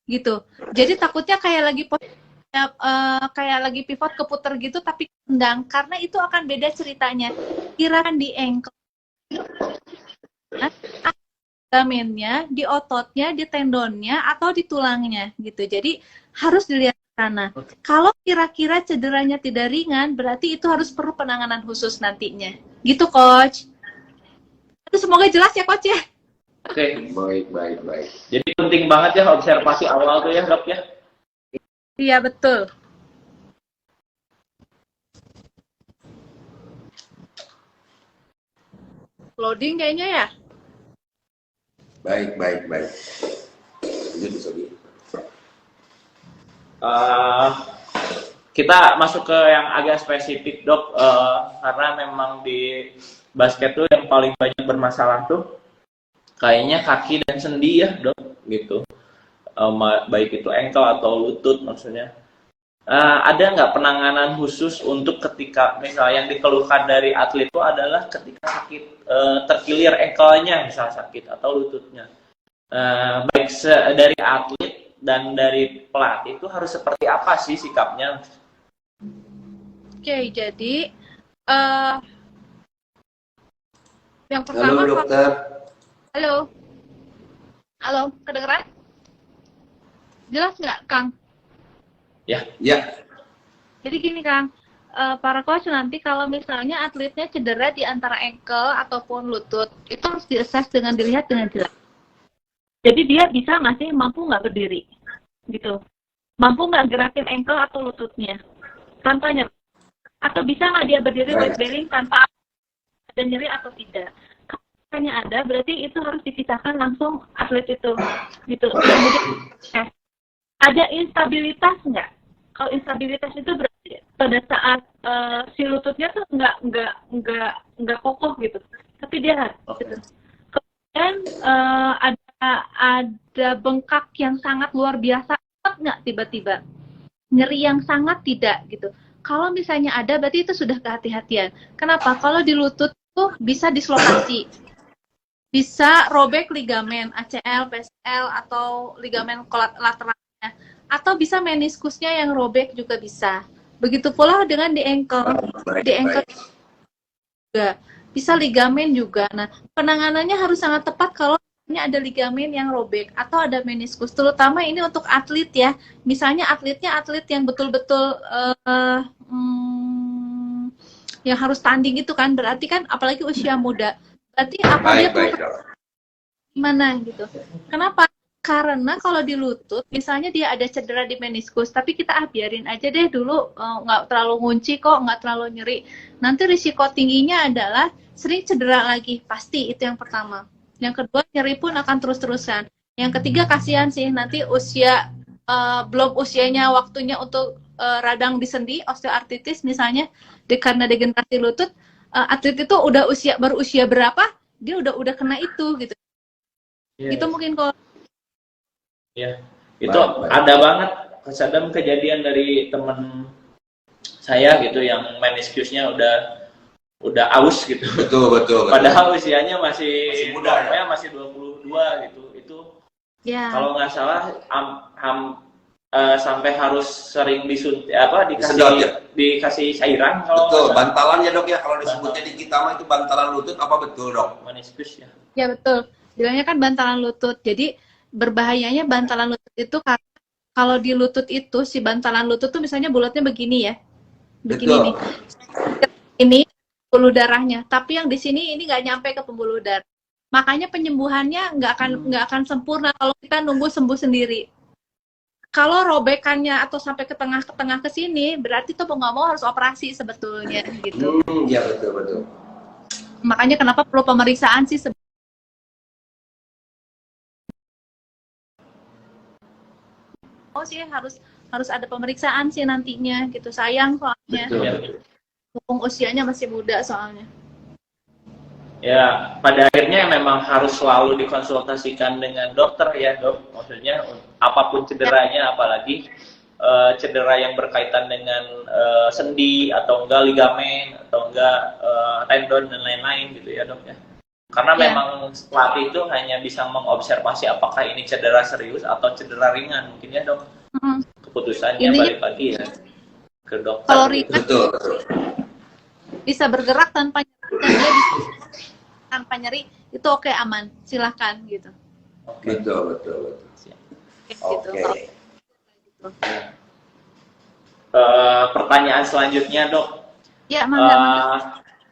[SPEAKER 5] gitu. Jadi takutnya kayak lagi pivot keputer gitu tapi ketendang, karena itu akan beda ceritanya. Kirakan di ankle, ligamennya, di ototnya, di tendonnya, atau di tulangnya gitu. Jadi harus dilihat ke sana. Kalau kira-kira cederanya tidak ringan, berarti itu harus perlu penanganan khusus nantinya. Gitu, Coach. Itu semoga jelas ya, Coach ya.
[SPEAKER 2] Oke.
[SPEAKER 3] Baik.
[SPEAKER 2] Jadi penting banget ya observasi awal tuh ya dok ya.
[SPEAKER 5] Iya, betul. Loading kayaknya ya.
[SPEAKER 3] Baik. Lanjut Sobi.
[SPEAKER 2] Kita masuk ke yang agak spesifik dok, karena memang di basket tuh yang paling banyak bermasalah tuh kayaknya kaki dan sendi ya dok gitu. Baik itu ankle atau lutut maksudnya. Ada nggak penanganan khusus untuk ketika misalnya yang dikeluhkan dari atlet itu adalah ketika sakit, terkilir ankle-nya misalnya sakit atau lututnya, baik dari atlet dan dari pelatih itu harus seperti apa sih sikapnya?
[SPEAKER 5] Oke, jadi yang pertama,
[SPEAKER 3] Halo dokter.
[SPEAKER 5] Halo, kedengeran? Jelas nggak, Kang?
[SPEAKER 3] Ya.
[SPEAKER 5] Jadi gini, Kang, para coach nanti kalau misalnya atletnya cedera di antara ankle ataupun lutut, itu harus di-assess dengan dilihat dengan jelas. Jadi dia bisa masih mampu nggak berdiri, gitu. Mampu nggak gerakin ankle atau lututnya tanpa nyeri, atau bisa nggak dia berdiri weight bearing tanpa ada nyeri atau tidak. Kalau misalnya ada, berarti itu harus dipisahkan langsung atlet itu, gitu. Kemudian ada instabilitas nggak? Kalau instabilitas itu berarti pada saat si lututnya tuh nggak kokoh gitu, tapi dia harus. Gitu. Kemudian ada bengkak yang sangat luar biasa nggak tiba-tiba, nyeri yang sangat tidak gitu. Kalau misalnya ada, berarti itu sudah kehati-hatian. Kenapa? Kalau di lutut tuh bisa dislokasi, bisa robek ligamen ACL, PCL atau ligamen lateral. Atau bisa meniskusnya yang robek juga bisa. Begitu pula dengan di ankle. Di ankle juga bisa ligamen juga. Nah, penanganannya harus sangat tepat kalau ini ada ligamen yang robek atau ada meniskus, terutama ini untuk atlet ya. Misalnya atletnya atlet yang betul-betul yang harus tanding itu kan, berarti kan apalagi usia muda. Berarti apa dia
[SPEAKER 3] Baik, baik,
[SPEAKER 5] perlu
[SPEAKER 3] Dok.
[SPEAKER 5] gimana gitu. Kenapa? Karena kalau di lutut, misalnya dia ada cedera di meniskus, tapi kita biarin aja deh dulu, nggak terlalu ngunci kok, nggak terlalu nyeri. Nanti risiko tingginya adalah sering cedera lagi, pasti itu yang pertama. Yang kedua, nyeri pun akan terus-terusan. Yang ketiga, kasihan sih, nanti usia, belum usianya waktunya untuk radang di sendi, osteoartritis misalnya, karena degenerasi lutut, atlet itu udah baru usia berapa, dia udah kena itu gitu. Itu mungkin kalau
[SPEAKER 2] Ya, itu
[SPEAKER 3] Baik, baik.
[SPEAKER 2] ada banget kejadian dari temen saya gitu yang meniskusnya udah aus gitu.
[SPEAKER 3] Betul, betul, betul.
[SPEAKER 2] Padahal usianya masih
[SPEAKER 3] Masih muda, ya?
[SPEAKER 2] masih 22 gitu. Itu
[SPEAKER 5] ya
[SPEAKER 2] kalau nggak salah sampai harus sering
[SPEAKER 3] Disedot, ya?
[SPEAKER 2] dikasih cairan kalau
[SPEAKER 3] Betul,
[SPEAKER 2] nggak salah.
[SPEAKER 3] bantalan ya, Dok ya. Kalau disebutnya di kita mah itu bantalan lutut apa betul, Dok?
[SPEAKER 2] Meniskus ya.
[SPEAKER 5] Ya betul, bilangnya kan bantalan lutut. Jadi berbahayanya bantalan lutut itu karena kalau di lutut itu si bantalan lutut tuh misalnya bulatnya begini ya, begini
[SPEAKER 3] Betul.
[SPEAKER 5] nih. Ini pembuluh darahnya, tapi yang di sini ini nggak nyampe ke pembuluh darah. Makanya penyembuhannya nggak akan sempurna kalau kita nunggu sembuh sendiri. Kalau robekannya atau sampai ke tengah ke sini, berarti tuh mau nggak mau harus operasi sebetulnya gitu.
[SPEAKER 3] Iya, betul, betul.
[SPEAKER 5] Makanya kenapa perlu pemeriksaan sih sih harus ada pemeriksaan sih nantinya gitu, sayang soalnya
[SPEAKER 3] Betul.
[SPEAKER 5] mumpung usianya masih muda soalnya.
[SPEAKER 2] Ya, pada akhirnya memang harus selalu dikonsultasikan dengan dokter ya, Dok. Maksudnya apapun cederanya, apalagi cedera yang berkaitan dengan sendi atau enggak ligamen atau enggak tendon dan lain-lain gitu ya, Dok ya. Karena
[SPEAKER 5] Ya.
[SPEAKER 2] memang pelatih itu hanya bisa mengobservasi apakah ini cedera serius atau cedera ringan mungkin ya, Dok.
[SPEAKER 5] Mm.
[SPEAKER 2] Keputusannya
[SPEAKER 5] Ini-
[SPEAKER 2] balik lagi ya ke dokter.
[SPEAKER 5] Kalau
[SPEAKER 2] gitu.
[SPEAKER 5] ringan
[SPEAKER 3] Betul, betul.
[SPEAKER 5] bisa bergerak tanpa nyeri dan dia bisa tanpa nyeri, itu oke, aman, silahkan gitu.
[SPEAKER 2] Oke.
[SPEAKER 3] Betul, betul, betul.
[SPEAKER 5] Gitu.
[SPEAKER 3] Oke.
[SPEAKER 5] Kalau-
[SPEAKER 2] Pertanyaan selanjutnya, Dok.
[SPEAKER 5] ya mangga.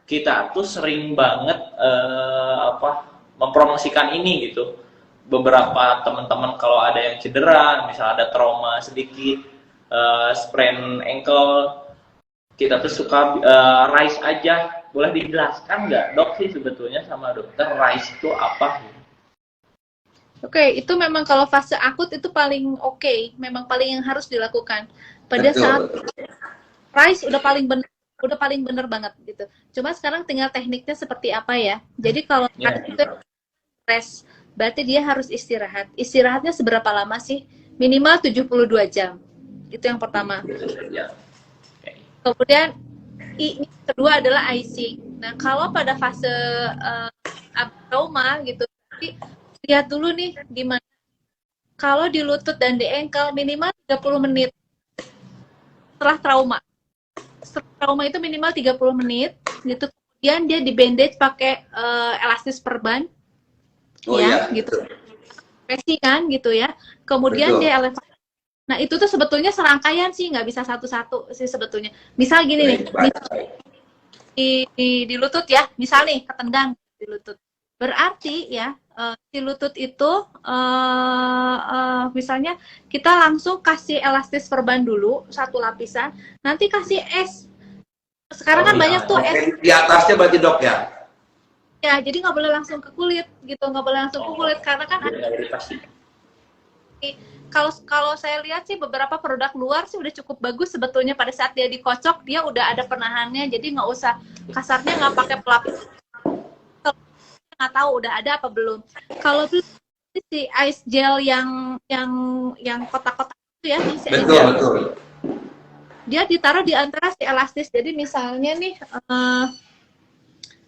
[SPEAKER 2] Kita tuh sering banget mempromosikan ini gitu. Beberapa teman-teman kalau ada yang cedera, misalnya ada trauma sedikit, sprain ankle, kita tuh suka RICE aja. Boleh dijelaskan nggak, Dok, sih sebetulnya sama dokter RICE itu apa?
[SPEAKER 5] Oke, itu memang kalau fase akut itu paling oke, memang paling yang harus dilakukan. Pada
[SPEAKER 3] Betul,
[SPEAKER 5] saat
[SPEAKER 3] betul.
[SPEAKER 5] RICE udah paling bener banget gitu. Cuma sekarang tinggal tekniknya seperti apa ya. Jadi kalau
[SPEAKER 2] Ya.
[SPEAKER 5] RICE itu stres, berarti dia harus istirahat. Istirahatnya seberapa lama sih? Minimal 72 jam. Itu yang pertama.
[SPEAKER 2] Ya. Oke.
[SPEAKER 5] Kemudian ini kedua adalah icing. Nah, kalau pada fase trauma gitu, lihat dulu nih di mana. Kalau di lutut dan di ankle minimal 30 menit setelah trauma. Setelah trauma itu minimal 30 menit gitu. Kemudian dia di bandage pakai elastis perban.
[SPEAKER 3] Oh
[SPEAKER 5] Ya,
[SPEAKER 3] iya,
[SPEAKER 5] gitu.
[SPEAKER 3] betul.
[SPEAKER 5] Presi kan gitu ya. Kemudian
[SPEAKER 3] Betul.
[SPEAKER 5] dia elevasi. Nah, itu tuh sebetulnya serangkaian sih, nggak bisa satu-satu sih sebetulnya. Misal gini nih,
[SPEAKER 3] Baik, baik.
[SPEAKER 5] di lutut ya, misal nih ketendang di lutut. Berarti ya di lutut itu misalnya kita langsung kasih elastis perban dulu satu lapisan, nanti kasih es. Sekarang kan
[SPEAKER 2] Oh, iya.
[SPEAKER 5] banyak tuh es
[SPEAKER 3] Oke, di atasnya berarti, Dok ya?
[SPEAKER 5] ya, jadi nggak boleh langsung ke kulit gitu, nggak boleh langsung ke kulit karena kan
[SPEAKER 2] Biar nggak iritasi.
[SPEAKER 5] kalau saya lihat sih beberapa produk luar sih udah cukup bagus sebetulnya pada saat dia dikocok dia udah ada penahannya, jadi nggak usah kasarnya nggak pakai pelapis, nggak tahu udah ada apa belum. Kalau belum si ice gel yang kotak-kotak itu ya, si ice
[SPEAKER 3] Betul,
[SPEAKER 5] gel,
[SPEAKER 3] betul.
[SPEAKER 5] dia ditaruh di antara si elastis. Jadi misalnya nih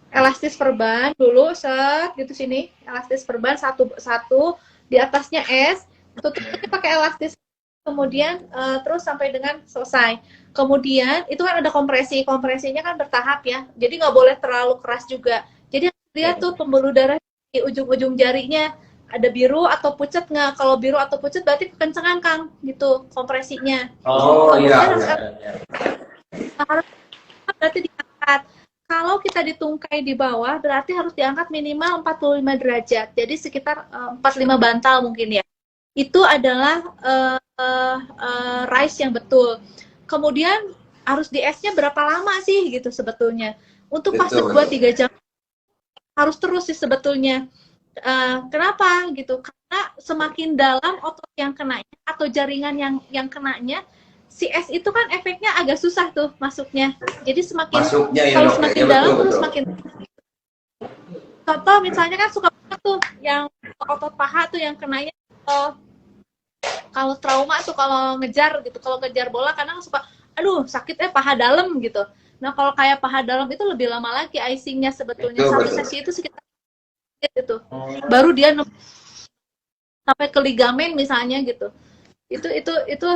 [SPEAKER 5] elastis perban dulu set gitu sini, elastis perban satu di atasnya es, tutupnya pakai elastis, kemudian terus sampai dengan selesai. Kemudian itu kan ada kompresinya kan bertahap ya, jadi nggak boleh terlalu keras juga. Jadi lihat tuh pembuluh darah di ujung-ujung jarinya ada biru atau pucet nggak? Kalau biru atau pucet berarti kekencengan Kang, gitu kompresinya.
[SPEAKER 3] Oh iya.
[SPEAKER 5] Harus berarti diangkat. Kalau kita ditungkai di bawah berarti harus diangkat minimal 45 derajat. Jadi sekitar 45 bantal mungkin ya. Itu adalah rise yang betul. Kemudian harus di esnya berapa lama sih gitu sebetulnya. Untuk fase 2-3 jam harus terus sih sebetulnya. Kenapa gitu? Karena semakin dalam otot yang kenanya atau jaringan yang kenanya, si es itu kan efeknya agak susah tuh masuknya. Jadi semakin
[SPEAKER 3] Masuknya ya,
[SPEAKER 5] kalau
[SPEAKER 3] Dok.
[SPEAKER 5] semakin
[SPEAKER 3] Ya,
[SPEAKER 5] dalam
[SPEAKER 3] betul,
[SPEAKER 5] terus
[SPEAKER 3] betul.
[SPEAKER 5] semakin. Contoh misalnya kan suka banget tuh yang otot paha tuh yang kenanya kalau trauma tuh kalau ngejar gitu, kalau ngejar bola kadang suka aduh sakit paha dalam gitu. Nah kalau kayak paha dalam itu lebih lama lagi icingnya sebetulnya.
[SPEAKER 3] Betul,
[SPEAKER 5] Satu
[SPEAKER 3] betul.
[SPEAKER 5] sesi itu sekitar itu baru dia sampai ke ligamen misalnya gitu. Itu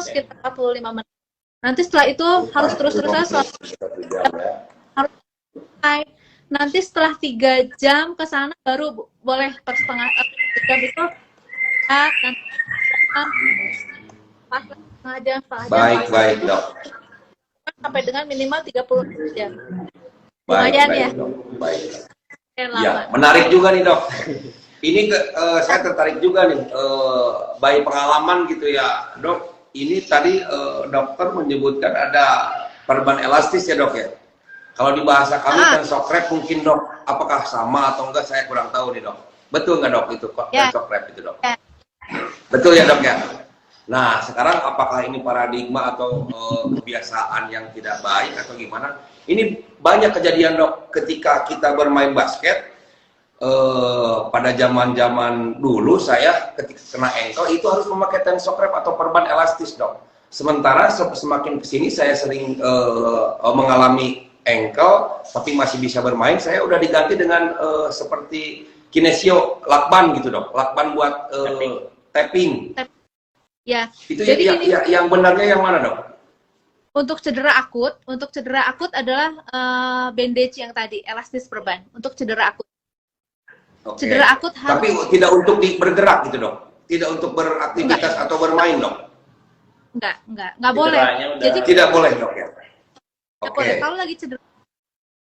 [SPEAKER 5] sekitar 45 menit. Nanti setelah itu harus terus-terusan harus selesai. Nanti setelah 3 jam ke sana baru boleh per setengah jam itu nanti pas setengah jam
[SPEAKER 3] Baik, Dok.
[SPEAKER 5] sampai dengan minimal 30 jam.
[SPEAKER 3] Baik,
[SPEAKER 5] Lumayan ya.
[SPEAKER 3] Dok. Baik.
[SPEAKER 5] Lama.
[SPEAKER 3] Ya, menarik juga nih, Dok. Ini saya tertarik juga nih, by pengalaman gitu ya, Dok. Ini tadi dokter menyebutkan ada perban elastis ya, Dok ya. Kalau di bahasa kami tensokrep mungkin, Dok. Apakah sama atau enggak saya kurang tahu nih, Dok. Betul nggak, Dok, itu tensokrep itu, Dok?
[SPEAKER 5] Ya.
[SPEAKER 3] Betul ya, Dok ya. Nah, sekarang apakah ini paradigma atau kebiasaan yang tidak baik atau gimana? Ini banyak kejadian, Dok, ketika kita bermain basket. Pada zaman dulu saya ketika kena ankle itu harus memakai tensokrep atau perban elastis, Dok. Sementara semakin kesini saya sering mengalami ankle tapi masih bisa bermain, saya udah diganti dengan seperti kinesio lakban gitu, Dok. Lakban buat tapping.
[SPEAKER 5] Ya.
[SPEAKER 3] Itu
[SPEAKER 5] Jadi
[SPEAKER 3] yang benarnya yang mana, Dok?
[SPEAKER 5] untuk cedera akut adalah bandage yang tadi, elastis perban untuk cedera akut.
[SPEAKER 3] Oke.
[SPEAKER 5] Cedera akut harus
[SPEAKER 3] Tapi tidak untuk bergerak gitu, Dok. Tidak untuk beraktivitas atau bermain, Dok.
[SPEAKER 5] nggak boleh.
[SPEAKER 2] Cederanya udah-
[SPEAKER 5] Jadi
[SPEAKER 3] Tidak boleh, Dok ya.
[SPEAKER 5] nggak boleh. Kalau lagi cedera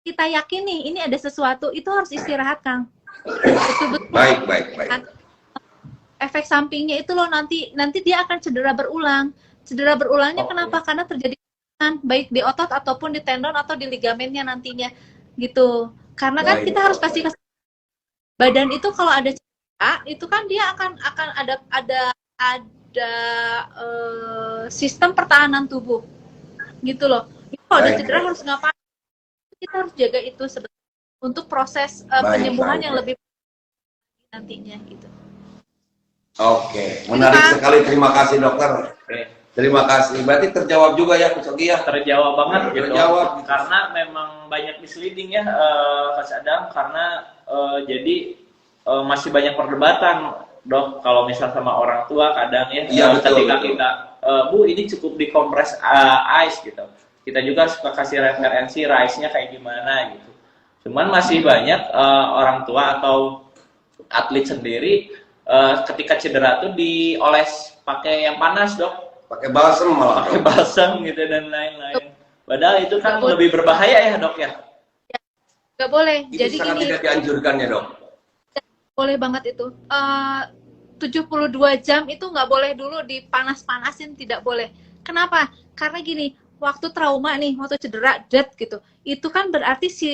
[SPEAKER 5] kita yakin nih ini ada sesuatu, itu harus istirahat, Kang. Betul-betul.
[SPEAKER 3] Baik.
[SPEAKER 5] Efek sampingnya itu loh nanti dia akan cedera berulang. Cedera berulangnya kenapa? Karena terjadi baik di otot ataupun di tendon atau di ligamennya nantinya gitu. Karena kan
[SPEAKER 3] Baik.
[SPEAKER 5] kita harus kasih badan itu kalau ada cedera itu kan dia akan ada sistem pertahanan tubuh gitu loh. Kalau ada
[SPEAKER 3] Baik,
[SPEAKER 5] cedera
[SPEAKER 3] baik.
[SPEAKER 5] harus ngapain? Kita harus jaga itu sebetulnya untuk proses
[SPEAKER 3] Baik,
[SPEAKER 5] penyembuhan
[SPEAKER 3] baik,
[SPEAKER 5] yang
[SPEAKER 3] baik.
[SPEAKER 5] lebih nantinya gitu.
[SPEAKER 3] Oke, menarik sekali. Terima kasih, Dokter.
[SPEAKER 2] Oke.
[SPEAKER 3] Terima kasih. Berarti terjawab juga ya, Kucogi ya?
[SPEAKER 2] Terjawab banget gitu.
[SPEAKER 3] Terjawab.
[SPEAKER 2] Karena memang banyak misleading ya, Mas Adam, karena jadi masih banyak perdebatan, Dok, kalau misal sama orang tua kadang ya,
[SPEAKER 3] Iya, betul,
[SPEAKER 2] ketika
[SPEAKER 3] betul.
[SPEAKER 2] kita Bu ini cukup dikompres ice gitu. Kita juga suka kasih referensi rise-nya kayak gimana gitu. Cuman masih banyak orang tua atau atlet sendiri ketika cedera tuh dioles pakai yang panas, Dok.
[SPEAKER 3] Pakai balsam malah.
[SPEAKER 2] Pakai balsam gitu dan lain-lain. Padahal itu kan
[SPEAKER 5] Nggak boleh.
[SPEAKER 2] lebih berbahaya ya, Dok ya.
[SPEAKER 5] Nggak boleh.
[SPEAKER 3] Itu
[SPEAKER 5] Jadi
[SPEAKER 3] sangat
[SPEAKER 5] gini,
[SPEAKER 3] tidak dianjurkan ya, Dok.
[SPEAKER 5] boleh banget itu. 72 jam itu nggak boleh dulu dipanas-panasin, tidak boleh. Kenapa? Karena gini, waktu trauma nih, waktu cedera, dead gitu. Itu kan berarti si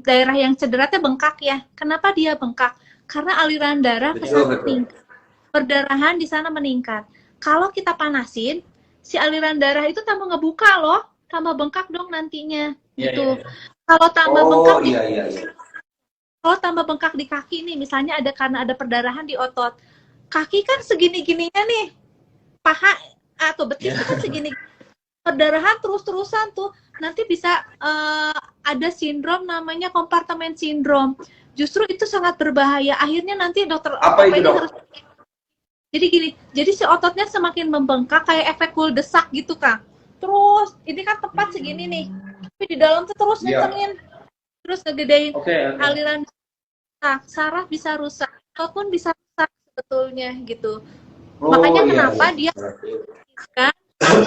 [SPEAKER 5] daerah yang cedera teh bengkak ya. Kenapa dia bengkak? Karena aliran darah ke
[SPEAKER 3] Betul,
[SPEAKER 5] sana
[SPEAKER 3] betul.
[SPEAKER 5] meningkat. Perdarahan di sana meningkat. Kalau kita panasin, si aliran darah itu tambah ngebuka loh, tambah bengkak dong nantinya.
[SPEAKER 2] Iya,
[SPEAKER 5] Gitu.
[SPEAKER 2] iya, iya.
[SPEAKER 5] Kalau tambah bengkak
[SPEAKER 3] Oh,
[SPEAKER 5] di
[SPEAKER 3] iya.
[SPEAKER 5] kalau tambah bengkak di kaki nih, misalnya ada karena ada perdarahan di otot. Kaki kan segini-gininya nih. Paha atau betis itu kan segini. Perdarahan terus-terusan tuh. Nanti bisa ada sindrom namanya kompartemen sindrom. Justru itu sangat berbahaya. Akhirnya nanti dokter
[SPEAKER 3] Apa itu,
[SPEAKER 5] ortopedi
[SPEAKER 3] Dok?
[SPEAKER 5] harus. Jadi gini, jadi si ototnya semakin membengkak kayak efek kuldesak gitu, Kang. Terus, ini kan tepat segini nih. Tapi di dalam tuh terus
[SPEAKER 3] Iya.
[SPEAKER 5] ngentengin. Terus ngegedein
[SPEAKER 2] Oke.
[SPEAKER 5] aliran saraf bisa rusak ataupun bisa rusak sebetulnya gitu.
[SPEAKER 3] Oh,
[SPEAKER 5] Makanya
[SPEAKER 3] iya,
[SPEAKER 5] kenapa
[SPEAKER 3] iya.
[SPEAKER 5] dia kan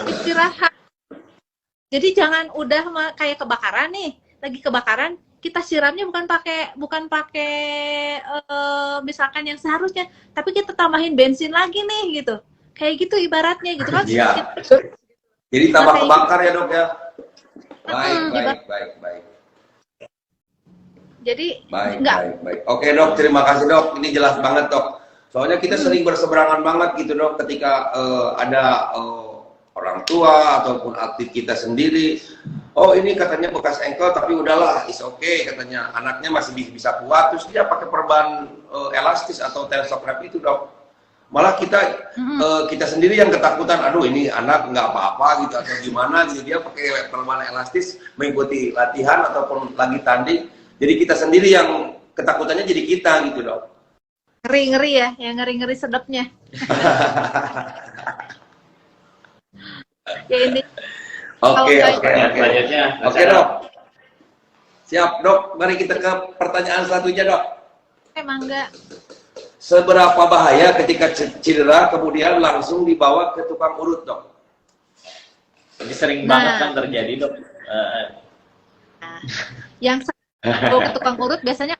[SPEAKER 5] istirahat. Jadi jangan udah kayak kebakaran nih, lagi kebakaran kita siramnya bukan pakai misalkan yang seharusnya, tapi kita tambahin bensin lagi nih gitu. Kayak gitu ibaratnya gitu kan.
[SPEAKER 3] Iya. Jadi tambah
[SPEAKER 5] Kayak
[SPEAKER 3] kebakar ya dok ya. Baik,
[SPEAKER 5] Mm,
[SPEAKER 3] baik,
[SPEAKER 5] ibarat-
[SPEAKER 3] baik, baik.
[SPEAKER 5] Jadi
[SPEAKER 3] Baik,
[SPEAKER 5] nggak
[SPEAKER 3] baik, baik. Oke dok, terima kasih dok. Ini jelas banget dok. Soalnya kita sering berseberangan banget gitu dok, ketika ada orang tua ataupun atlet kita sendiri. Oh ini katanya bekas engkel, tapi udahlah, is okay katanya. Anaknya masih bisa kuat, terus dia pakai perban elastis atau tensok wrap itu dok. Malah kita sendiri yang ketakutan, aduh ini anak nggak apa-apa gitu atau gimana gitu, dia pakai perban elastis mengikuti latihan ataupun lagi tanding. Jadi kita sendiri yang ketakutannya jadi kita gitu dok.
[SPEAKER 5] ngeri-ngeri ya, yang ngeri-ngeri sedapnya. Ya ini
[SPEAKER 3] Oke,
[SPEAKER 5] Kalau
[SPEAKER 3] oke,
[SPEAKER 2] Ya,
[SPEAKER 3] oke.
[SPEAKER 2] selanjutnya.
[SPEAKER 3] Oke dok. Siap dok, mari kita ke pertanyaan selanjutnya dok.
[SPEAKER 5] emang enggak.
[SPEAKER 3] Seberapa bahaya ketika cedera kemudian langsung dibawa ke tukang urut dok?
[SPEAKER 2] Ini sering
[SPEAKER 5] Nah.
[SPEAKER 2] banget kan terjadi dok.
[SPEAKER 5] Yang bawa ke tukang urut biasanya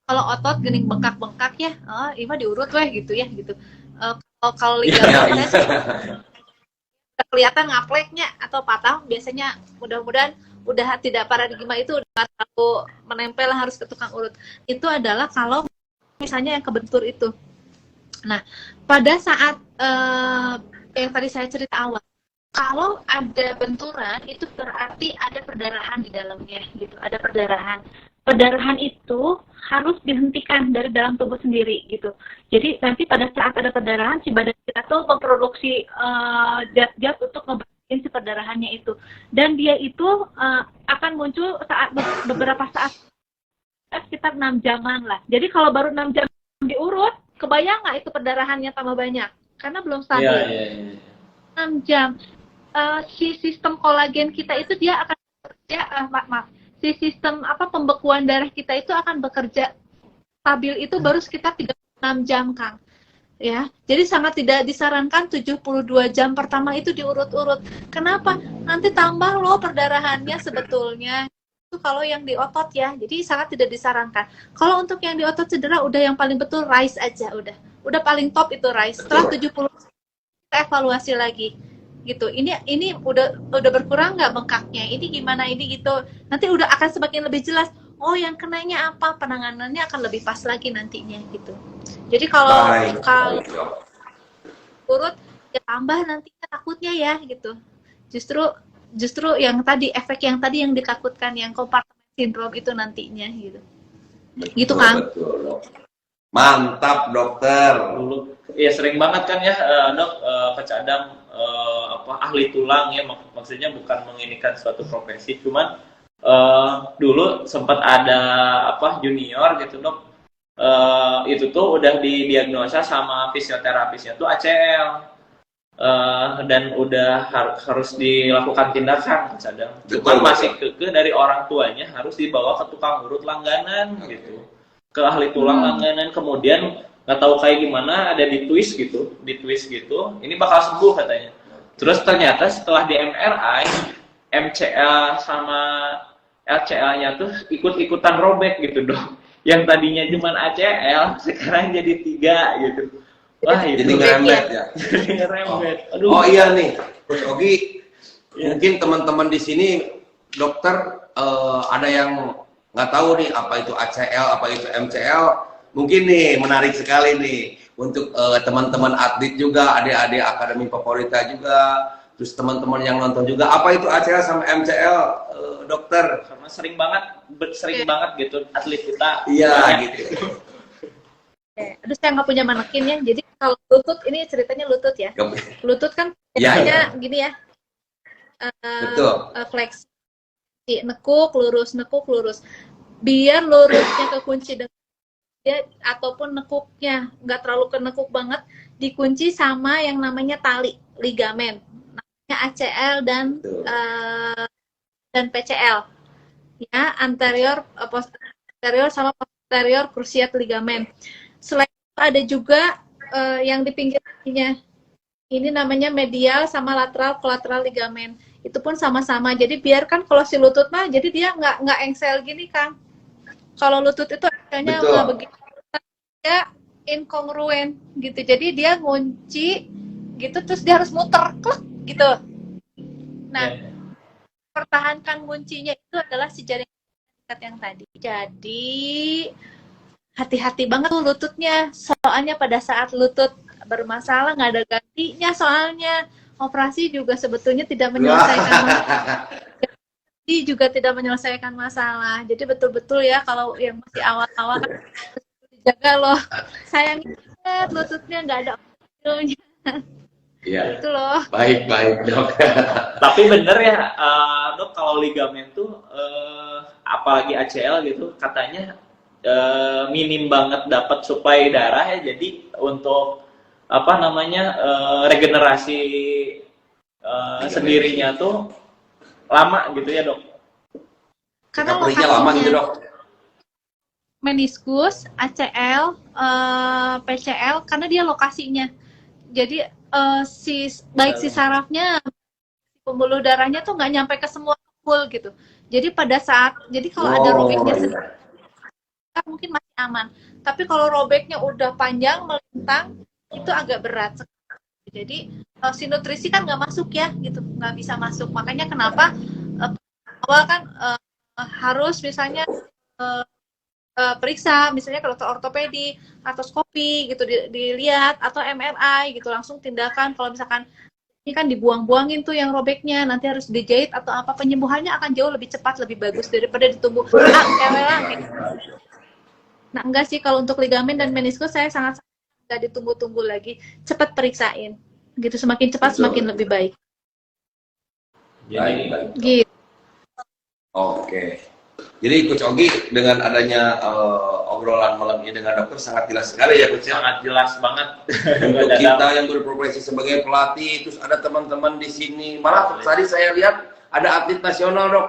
[SPEAKER 5] kalau otot gening bengkak-bengkak ya, oh Ima diurut weh gitu ya gitu. Kalau
[SPEAKER 3] Iya,
[SPEAKER 5] ligamen
[SPEAKER 3] iya.
[SPEAKER 5] kelihatan ngapleknya atau patah, biasanya mudah-mudahan udah tidak paradigma itu udah nggak terlalu menempel harus ke tukang urut. Itu adalah kalau misalnya yang kebentur itu. Nah, pada saat yang tadi saya cerita awal, kalau ada benturan itu berarti ada perdarahan di dalamnya gitu, ada perdarahan. Perdarahan itu harus dihentikan dari dalam tubuh sendiri gitu. Jadi nanti pada saat ada perdarahan, si badan kita tuh memproduksi zat-zat untuk ngebersihin si perdarahannya itu. Dan dia itu akan muncul saat beberapa saat sekitar 6 jaman lah. Jadi kalau baru 6 jam diurut, kebayang nggak itu perdarahannya tambah banyak? Karena belum stabil.
[SPEAKER 2] Iya.
[SPEAKER 5] 6 jam. Si sistem kolagen kita itu dia akan bekerja, si sistem pembekuan darah kita itu akan bekerja stabil itu baru sekitar 36 jam, Kang. Ya, jadi sangat tidak disarankan 72 jam pertama itu diurut-urut. Kenapa? Nanti tambah loh perdarahannya sebetulnya. Itu kalau yang di otot ya. Jadi sangat tidak disarankan. Kalau untuk yang di otot cedera udah yang paling betul rise aja udah. Udah paling top itu rise. Setelah 70 kita evaluasi lagi. Gitu. Ini udah berkurang nggak bengkaknya? Ini gimana ini gitu. Nanti udah akan semakin lebih jelas. Oh, yang kenanya apa? Penanganannya akan lebih pas lagi nantinya gitu. Jadi kalau urut ya tambah nanti takutnya ya gitu. Justru yang tadi efek yang tadi yang ditakutkan yang compartment syndrome itu nantinya gitu. Gitu kan?
[SPEAKER 3] Betul, dok. Mantap dokter.
[SPEAKER 2] Dulu ya sering banget kan ya dok, kecadang ahli tulang ya, maksudnya bukan menginikan suatu profesi, cuman dulu sempat ada junior gitu dok, itu tuh udah didiagnosa sama fisioterapisnya tuh ACL, dan udah harus dilakukan tindakan kecadang, cuman masih kekeh dari orang tuanya harus dibawa ke tukang urut langganan gitu, ke ahli tulang langganan, kemudian nggak tahu kayak gimana ada di twist gitu, ini bakal sembuh katanya. Terus ternyata setelah di MRI, MCL sama LCL-nya tuh ikut-ikutan robek gitu dong. Yang tadinya cuma ACL, sekarang jadi 3 gitu. Wah, itu
[SPEAKER 3] Jadi ngerembet ya.
[SPEAKER 2] jadi ngerembet. Aduh.
[SPEAKER 3] Oh iya nih, Coach Ogi, mungkin teman-teman di sini dokter ada yang nggak tahu nih apa itu ACL, apa itu MCL. Mungkin nih menarik sekali nih untuk teman-teman atlet juga, adik-adik akademi Favorita juga, terus teman-teman yang nonton juga. Apa itu ACL sama MCL, dokter?
[SPEAKER 2] Karena sering banget gitu atlet kita.
[SPEAKER 3] Iya
[SPEAKER 2] banyak.
[SPEAKER 3] gitu.
[SPEAKER 5] Aduh, saya nggak punya manekin ya. Jadi kalau lutut, ini ceritanya lutut ya. Lutut kan
[SPEAKER 3] Ya,
[SPEAKER 5] biasanya
[SPEAKER 3] ya.
[SPEAKER 5] gini ya.
[SPEAKER 3] Betul.
[SPEAKER 5] Fleksi, nekuk lurus. Biar lurusnya kekunci dengan dia ataupun nekuknya nggak terlalu kenekuk banget, dikunci sama yang namanya tali ligamen, namanya ACL dan PCL ya, anterior sama posterior cruciate ligamen. Selain Ada juga yang di pinggir kakinya. Ini namanya medial sama lateral kolateral ligamen. Itu pun sama-sama. Jadi biarkan kalau si lutut mah, jadi dia nggak engsel gini, Kang. Kalau lutut itu kayaknya
[SPEAKER 3] Betul.
[SPEAKER 5] nggak begitu. Dia inkongruen gitu. Jadi dia ngunci gitu, terus dia harus muter, klek, gitu. Nah, pertahankan kuncinya itu adalah si jaring yang tadi. Jadi hati-hati banget tuh lututnya. Soalnya pada saat lutut bermasalah nggak ada gantinya. Soalnya operasi juga sebetulnya tidak menyelesaikan masalah. Juga tidak menyelesaikan masalah. Jadi betul-betul ya kalau yang masih awal-awal kan dijaga loh. Sayang banget lututnya nggak ada operasinya.
[SPEAKER 3] Iya.
[SPEAKER 5] Itu loh.
[SPEAKER 3] Baik, Dok.
[SPEAKER 2] Tapi bener ya, Dok, kalau ligamen tuh apalagi ACL gitu katanya minim banget dapat suplai darah ya, jadi untuk apa namanya regenerasi sendirinya tuh lama gitu ya, Dok.
[SPEAKER 5] Karena
[SPEAKER 3] Recovery-nya lama gitu, Dok.
[SPEAKER 5] meniskus, ACL, PCL karena dia lokasinya. Jadi baik si sarafnya, pembuluh darahnya tuh nggak nyampe ke semua full gitu. Jadi pada saat, jadi kalau ada robeknya sedikit, mungkin masih aman. Tapi kalau robeknya udah panjang melintang, itu agak berat. Jadi si nutrisi kan nggak masuk ya, gitu, nggak bisa masuk. Makanya kenapa awal kan harus misalnya periksa, misalnya kalau ortopedi, artroskopi gitu dilihat, atau MRI gitu, langsung tindakan. Kalau misalkan ini kan dibuang-buangin tuh yang robeknya, nanti harus dijahit atau apa, penyembuhannya akan jauh lebih cepat, lebih bagus daripada ditumbuh Nah enggak sih, kalau untuk ligamen dan meniskus saya sangat nggak ditunggu-tunggu lagi, cepat periksain gitu, semakin cepat semakin lebih baik.
[SPEAKER 3] Baik.
[SPEAKER 5] Gitu.
[SPEAKER 3] Oke. Jadi Coach Ogi dengan adanya obrolan malam ini dengan dokter sangat jelas sekali ya, Coach.
[SPEAKER 2] Sangat jelas banget.
[SPEAKER 3] Untuk kita yang berprofesi sebagai pelatih, terus ada teman-teman di sini. Malah tadi saya lihat ada atlet nasional, Dok.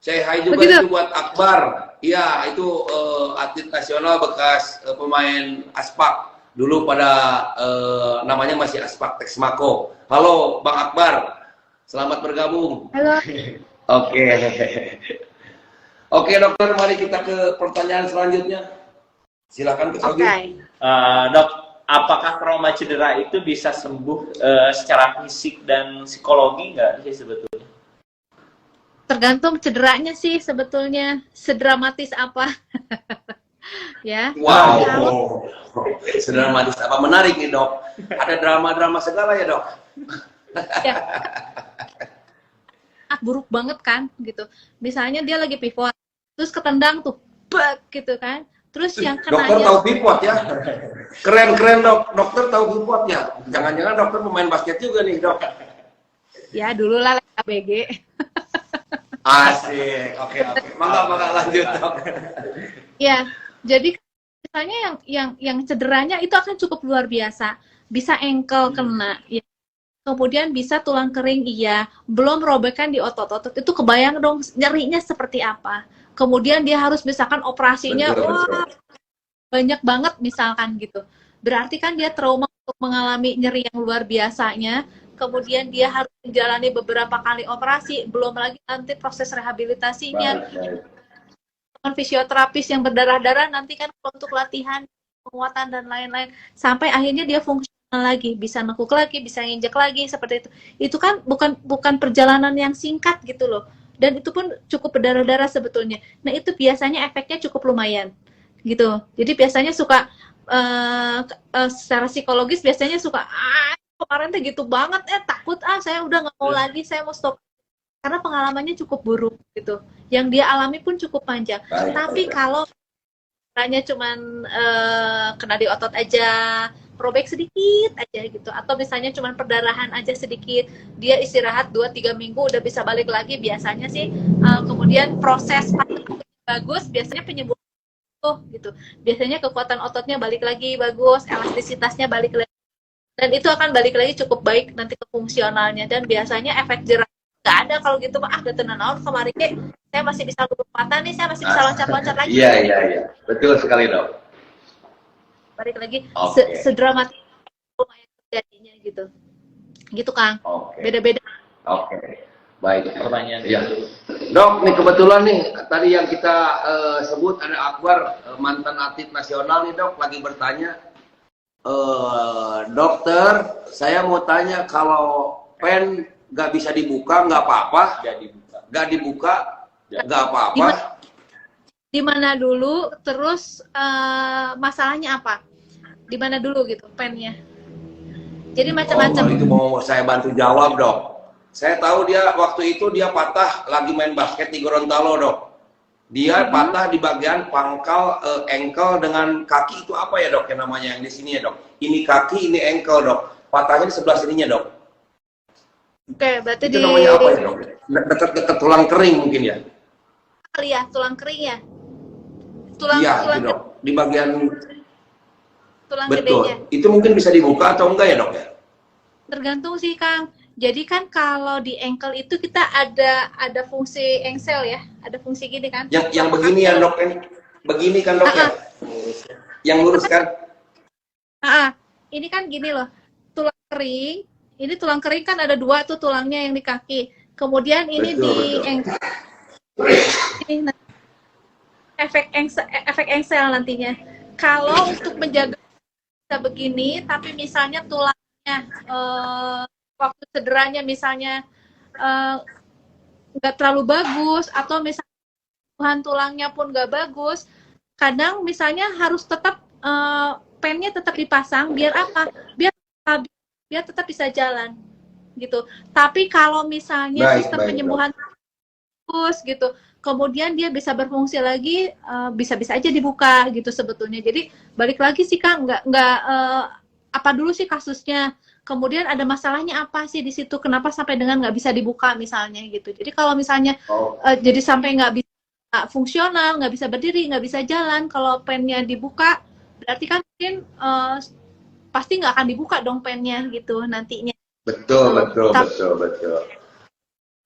[SPEAKER 3] Saya hai juga
[SPEAKER 5] Begitu.
[SPEAKER 3] itu buat Akbar. Iya, itu atlet nasional bekas pemain Aspak. Dulu pada namanya masih Aspak Texmaco. Halo Bang Akbar. Selamat bergabung.
[SPEAKER 5] Halo.
[SPEAKER 3] Oke. Oke, dokter, mari kita ke pertanyaan selanjutnya. Silakan Coach Ogi.
[SPEAKER 2] Dok, apakah trauma cedera itu bisa sembuh secara fisik dan psikologi nggak sih sebetulnya?
[SPEAKER 5] Tergantung cederanya sih sebetulnya, sedramatis apa. Ya.
[SPEAKER 3] Wow. Sedramatis apa, menarik nih, Dok. Ada drama-drama segala ya, Dok.
[SPEAKER 5] Ya. Buruk banget kan gitu. Misalnya dia lagi pivot, terus ketendang tuh, bak gitu kan. Terus yang
[SPEAKER 3] Dokter
[SPEAKER 5] kenanya
[SPEAKER 3] tahu pivot ya. Keren, Dok. Dokter tahu pivot ya. Jangan-jangan dokter pemain basket juga nih, Dok.
[SPEAKER 5] ya dulu lah ABG.
[SPEAKER 3] Asik. Oke. Mangga lanjut, Dok.
[SPEAKER 5] Ya, jadi misalnya yang cederanya itu akan cukup luar biasa. Bisa ankle kena, ya. Kemudian bisa tulang kering, iya. Belum robekan di otot-otot, itu kebayang dong nyerinya seperti apa. Kemudian dia harus misalkan operasinya, wah, banyak banget misalkan gitu. Berarti kan dia trauma untuk mengalami nyeri yang luar biasanya. Kemudian dia harus menjalani beberapa kali operasi, belum lagi nanti proses rehabilitasinya. Dengan fisioterapis yang berdarah-darah nanti kan untuk latihan, penguatan dan lain-lain. Sampai akhirnya dia fungsi lagi, bisa nekuk lagi, bisa nginjek lagi, seperti itu. Itu kan bukan perjalanan yang singkat gitu loh. Dan itu pun cukup berdarah-darah sebetulnya. Nah, itu biasanya efeknya cukup lumayan. Gitu. Jadi biasanya suka secara psikologis biasanya suka kemarin tuh gitu banget, takut saya udah nggak mau lagi, saya mau stop. Karena pengalamannya cukup buruk gitu. Yang dia alami pun cukup panjang. Tapi kalau hanya cuman kena di otot aja, robek sedikit aja gitu, atau misalnya cuman perdarahan aja sedikit, dia istirahat 2-3 minggu udah bisa balik lagi, biasanya sih kemudian proses bagus, biasanya penyembuhan tuh gitu, biasanya kekuatan ototnya balik lagi bagus, elastisitasnya balik lagi, dan itu akan balik lagi cukup baik nanti ke fungsionalnya. Dan biasanya efek jerah nggak ada kalau gitu mah, udah tenan kemarin saya masih bisa lompatan nih, saya masih bisa loncat-loncat lagi.
[SPEAKER 3] Iya. Betul sekali, Dok.
[SPEAKER 5] balik lagi
[SPEAKER 3] Oke.
[SPEAKER 5] sedramatis yang terjadinya gitu. Gitu Kang.
[SPEAKER 3] Oke.
[SPEAKER 5] Beda-beda.
[SPEAKER 3] Oke. Baik.
[SPEAKER 2] Pertanyaan
[SPEAKER 3] Ya.
[SPEAKER 2] dulu.
[SPEAKER 3] Dok, nih kebetulan nih tadi yang kita sebut ada Akbar, mantan atlet nasional nih dok, lagi bertanya, dokter, saya mau tanya kalau pen nggak bisa dibuka nggak apa-apa, nggak dibuka nggak apa-apa.
[SPEAKER 5] Di mana dulu, terus masalahnya apa? Di mana dulu gitu pennya? Jadi macam-macam.
[SPEAKER 3] Kalau itu mau saya bantu jawab dok. Saya tahu dia waktu itu dia patah lagi main basket di Gorontalo dok. Dia patah di bagian pangkal ankle dengan kaki itu apa ya dok yang namanya yang di sini ya dok. Ini kaki, ini ankle dok. Patahnya di sebelah sininya dok.
[SPEAKER 5] Oke, berarti
[SPEAKER 3] Itu namanya apa ya dok? Dekat-dekat tulang kering mungkin ya.
[SPEAKER 5] kali ya, tulang kering ya. Tulang
[SPEAKER 3] Iya
[SPEAKER 5] tulang,
[SPEAKER 3] itu dok. Di bagian
[SPEAKER 5] tulang
[SPEAKER 3] betul.
[SPEAKER 5] gedenya.
[SPEAKER 3] Itu mungkin bisa dibuka atau enggak ya dok ya?
[SPEAKER 5] Tergantung sih Kang. Jadi kan kalau di ankle itu kita ada fungsi engsel ya, ada fungsi gini kan.
[SPEAKER 3] Yang begini ya dok kan? Begini kan dok ya? Yang lurus kan?
[SPEAKER 5] Ini kan gini loh, tulang kering. Ini tulang kering kan ada dua tuh tulangnya yang di kaki. Kemudian ini
[SPEAKER 3] Betul,
[SPEAKER 5] di
[SPEAKER 3] betul.
[SPEAKER 5] ankle. Ini efek engsel nantinya. Kalau untuk menjaga bisa begini, tapi misalnya tulangnya waktu cederanya misalnya nggak terlalu bagus atau misalnya tulangnya pun nggak bagus, kadang misalnya harus tetap pennya tetap dipasang biar apa? Biar tetap bisa jalan gitu. Tapi kalau misalnya sistem penyembuhan bagus gitu, kemudian dia bisa berfungsi lagi, bisa-bisa aja dibuka gitu sebetulnya. Jadi balik lagi sih Kang, nggak apa dulu sih kasusnya, kemudian ada masalahnya apa sih di situ, kenapa sampai dengan nggak bisa dibuka misalnya gitu. Jadi kalau misalnya jadi sampai nggak bisa fungsional, nggak bisa berdiri, nggak bisa jalan, kalau pennya dibuka berarti kan mungkin pasti nggak akan dibuka dong pennya gitu nantinya.
[SPEAKER 3] Betul.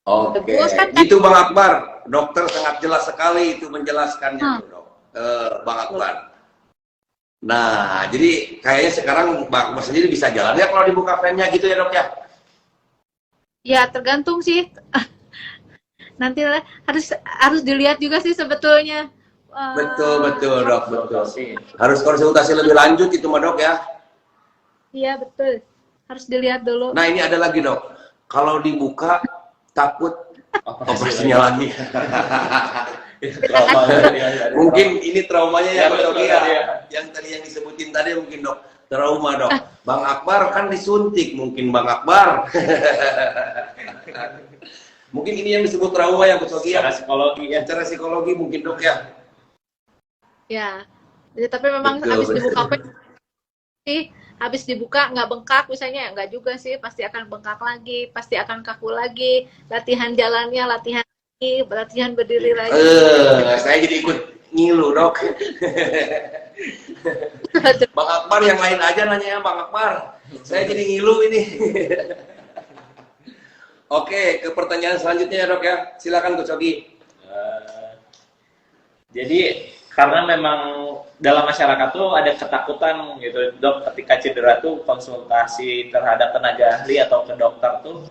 [SPEAKER 3] Oke, itu Bang Akbar, dokter sangat jelas sekali itu menjelaskannya tuh, dok. Bang Akbar. Nah, jadi kayaknya sekarang Bang Akbar sendiri bisa jalan ya kalau dibuka pennya gitu ya dok ya?
[SPEAKER 5] Ya tergantung sih. Nanti harus dilihat juga sih sebetulnya.
[SPEAKER 3] Betul dok, betul. Harus konsultasi lebih lanjut itu mah dok ya?
[SPEAKER 5] Iya betul, harus dilihat dulu.
[SPEAKER 3] Nah ini ada lagi dok, kalau dibuka takut operasinya lagi. Mungkin ini traumanya ya dok ya, yang tadi yang disebutin tadi mungkin dok, trauma dok. Bang Akbar kan disuntik, mungkin Bang Akbar. Mungkin ini yang disebut trauma yang Coach Ogi ya. Secara psikologi mungkin dok ya.
[SPEAKER 5] Ya, jadi, tapi memang habis dibuka sih, habis dibuka nggak bengkak misalnya, nggak juga sih, pasti akan bengkak lagi, pasti akan kaku lagi, latihan jalannya, latihan berdiri lagi.
[SPEAKER 3] Saya jadi ikut ngilu dok. Bang Akbar yang lain aja nanya ya Bang Akbar, saya jadi ngilu ini. Oke, ke pertanyaan selanjutnya ya dok ya, silakan Coach Ogi.
[SPEAKER 2] Jadi karena memang dalam masyarakat tuh ada ketakutan gitu dok, ketika cedera tuh konsultasi terhadap tenaga ahli atau ke dokter tuh